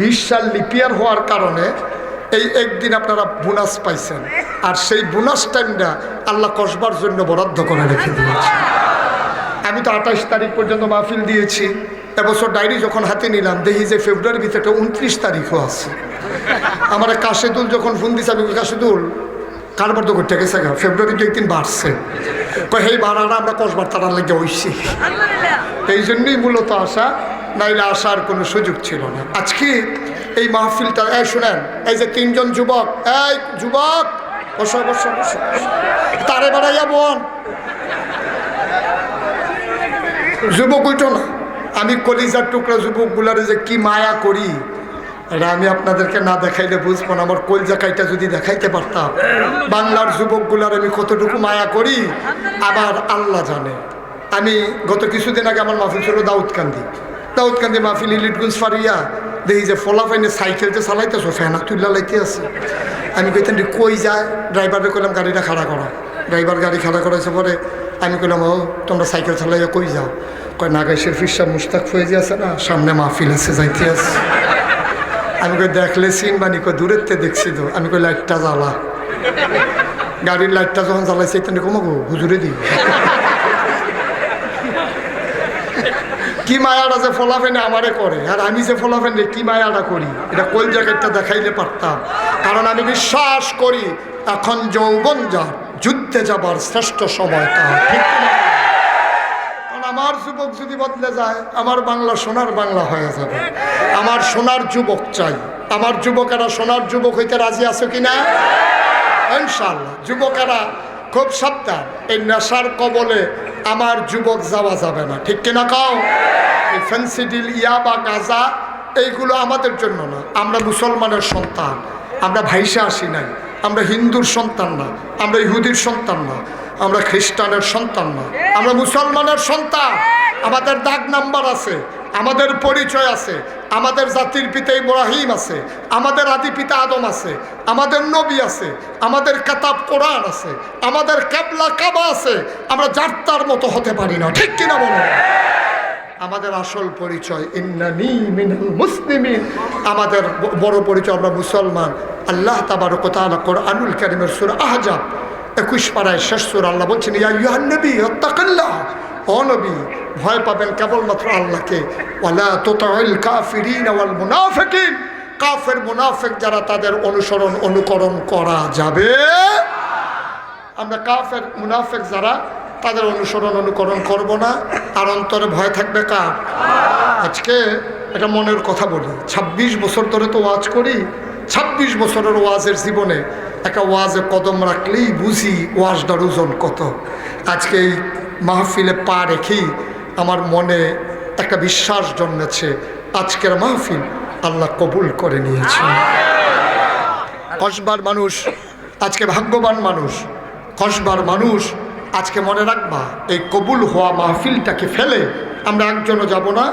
20 সাল লিপিয়ার হওয়ার কারণে এই একদিন আপনারা বোনাস পাইছেন, আর সেই বোনাস টাইমটা আল্লাহ কসবার জন্য বরাদ্দ করে রেখে দিয়েছে। আমি তো 28 তারিখ পর্যন্ত মাহফিল দিয়েছি। এবছর ডায়েরি যখন হাতে নিলাম দেখি যে ফেব্রুয়ারির ভিতরে 29 তারিখও আছে। আমার কাশেদুল যখন ফোন দিচ্ছে, আমি কাশেদুল কারবার তো করতে গেছে ফেব্রুয়ারি 2 দিন বাড়ছে, সেই বাড়াটা আমরা কসবার তারার লেগে হইছি। এই জন্যই মূলত আসা, নাইলে আসার কোনো সুযোগ ছিল না। আজকে এই মাহফিলটা শুনেন, এই যে 3 জন যুবক, এই যুবক বসো বসো বসো, তারে বাড়াইয়া বোন যুবক উঠো না। আমি কলিজার টুকরা যুবকগুলারে যে কি মায়া করি এটা আমি আপনাদেরকে না দেখাইলে বুঝবো না। আমার কলজা কাইটা যদি দেখাইতে পারতাম বাংলার যুবকগুলার আমি কতটুকু মায়া করি আবার আল্লাহ জানে। আমি গত কিছুদিন আগে আমার মাহফিল ছিল দাউদকান্দি মাহফিল ইলিটগঞ্জ ফারিয়া, দেখি যে ফলাফাইনে সাইকেল যে চালাইতেছো ফেনা তুল্লা লাইতে আছে। আমি কইতেন কই যায়, ড্রাইভারে কইলাম গাড়িটা খাড়া করো। ড্রাইভার গাড়ি খাড়া করাইছে পরে আমি কইলাম ও তোমরা সাইকেল চালাইয়া কই যাও? কয় নাগাইশের ফিরসা মুস্তাক ফয়েজি আছে না, সামনে মাহফিল আছে যাইতে আছে। আমি কই দেখলে সিন বানি কই দূরের তে দেখছি তো। আমি কই লাইটটা জ্বালা, গাড়ির লাইটটা যখন জ্বালাইছে এটা কমাবো হুজুরে দিই কি মায়াটা যে ফলাফেনে আমারে করে, আর আমি যে ফলাফেনে কি মায়াটা করি এটা কোন জায়গাটা দেখাইলে পারতাম। কারণ আমি বিশ্বাস করি এখন যৌবন যার, যুদ্ধে যাবার শ্রেষ্ঠ সময় তা, ঠিক না? কারণ আমার যুবক যদি বদলে যায়, আমার বাংলা সোনার বাংলা হয়ে যাবে। আমার সোনার যুবক চাই। আমার যুবকেরা সোনার যুবক হইতে রাজি আছে কিনা? ইনশাআল্লাহ। যুবকেরা খুব সাবধান, এই নেশার কবলে আমার যুবক যাওয়া যাবে না, ঠিক কিনা কাও? এই ফেন্সিডিল, ইয়াবা, গাঁজা এইগুলো আমাদের জন্য না। আমরা মুসলমানের সন্তান, আমরা ভাইসে আসি নাই। আমরা হিন্দুর সন্তান না, আমরা ইহুদির সন্তান না, আমরা খ্রিস্টানের সন্তান না, আমরা মুসলমানের সন্তান। আমাদের দাগ নাম্বার আছে, আমাদের পরিচয় আছে, আমাদের জাতির পিতা ইব্রাহিম আছে, আমাদের আদি পিতা আদম আছে, আমাদের নবী আছে, আমাদের কিতাব কোরআন আছে, আমাদের কিবলা কাবা আছে। আমরা যার তার মতো হতে পারি না, ঠিক কিনা বলো? আমাদের আসল পরিচয় ইন্নানী মিনাল মুসলিমিন, আমাদের বড় পরিচয় আমরা মুসলমান। আল্লাহ তাবারক ওয়া তাআলা কোরআনুল কারীমের সূরা আহজাব 21 পারায় শেষ সূরা আল্লাহ বলছেন, ইয়া আইয়ুহান নবী ইত্তাকিল্লাহ, ও নবী ভয় পাবেন কেবলমাত্র আল্লাহকে। ওয়ালা তুতিউল কাফিরিন ওয়াল মুনাফিকিন, কাফের মুনাফিক যারা তাদের অনুসরণ অনুকরণ করা যাবে। আমরা কাফের মুনাফিক যারা তাদের অনুসরণ অনুকরণ করব না। আর অন্তরে ভয় থাকবে কার? আজকে একটা মনের কথা বলি, 26 বছর ধরে তো ওয়াজ করি। 26 বছরের ওয়াজের জীবনে একটা ওয়াজে কদম রাখলেই বুঝি ওয়াজটার ওজন কত। আজকে এই মাহফিলে পা রেখেই আমার মনে একটা বিশ্বাস জন্মেছে, আজকের মাহফিল আল্লাহ কবুল করে নিয়েছে। কসবার মানুষ আজকে ভাগ্যবান মানুষ, কসবার মানুষ আজকে মনে রাখবা, এই কবুল হওয়া মাহফিলটাকে ফেলে আমরা একজনও যাব না।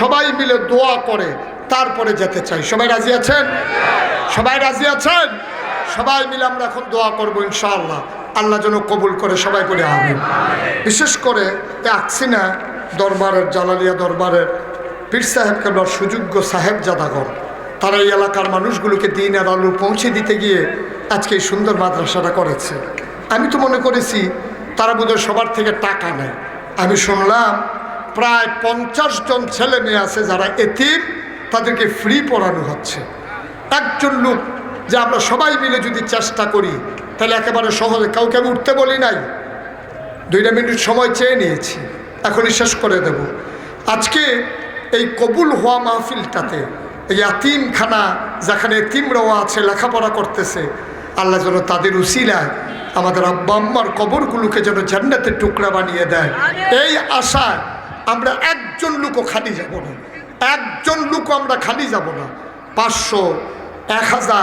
সবাই মিলে দোয়া করে তারপরে যেতে চাই। সবাই রাজি আছেন? সবাই রাজি আছেন? সবাই মিলে আমরা এখন দোয়া করবো ইনশাআল্লাহ, আল্লাহ যেন কবুল করে। সবাই করে আমিন। বিশেষ করে আকসিনা দরবারের, জালালিয়া দরবারের পীর সাহেব কেবলার সুযোগ্য সাহেবজাদাগণ, তারা এই এলাকার মানুষগুলোকে দিনের আলো পৌঁছে দিতে গিয়ে আজকে এই সুন্দর মাদ্রাসাটা করেছে। আমি তো মনে করেছি তারা বোধহয় সবার থেকে টাকা নেয়। আমি শুনলাম প্রায় 50 জন ছেলে মেয়ে আছে যারা এতিম, তাদেরকে ফ্রি পড়ানো হচ্ছে। একজন লোক যে আমরা সবাই মিলে যদি চেষ্টা করি তাহলে একেবারে সহজে, কাউকে আমি উঠতে বলি নাই, 2 মিনিট সময় চেয়ে নিয়েছি, এখনই শেষ করে দেব। আজকে এই কবুল হওয়া মাহফিলটাতে এই এতিমখানা যেখানে এতিমরাও আছে, লেখাপড়া করতেছে, আল্লাহ যেন তাদের উসিলায় আমাদের আব্বা আম্মার কবরগুলোকে যেন জান্নাতের টুকরা বানিয়ে দেয়। এই আশায় আমরা একজন লোকও খালি যাব না, একজন লোকও আমরা খালি যাব না। 500, 1000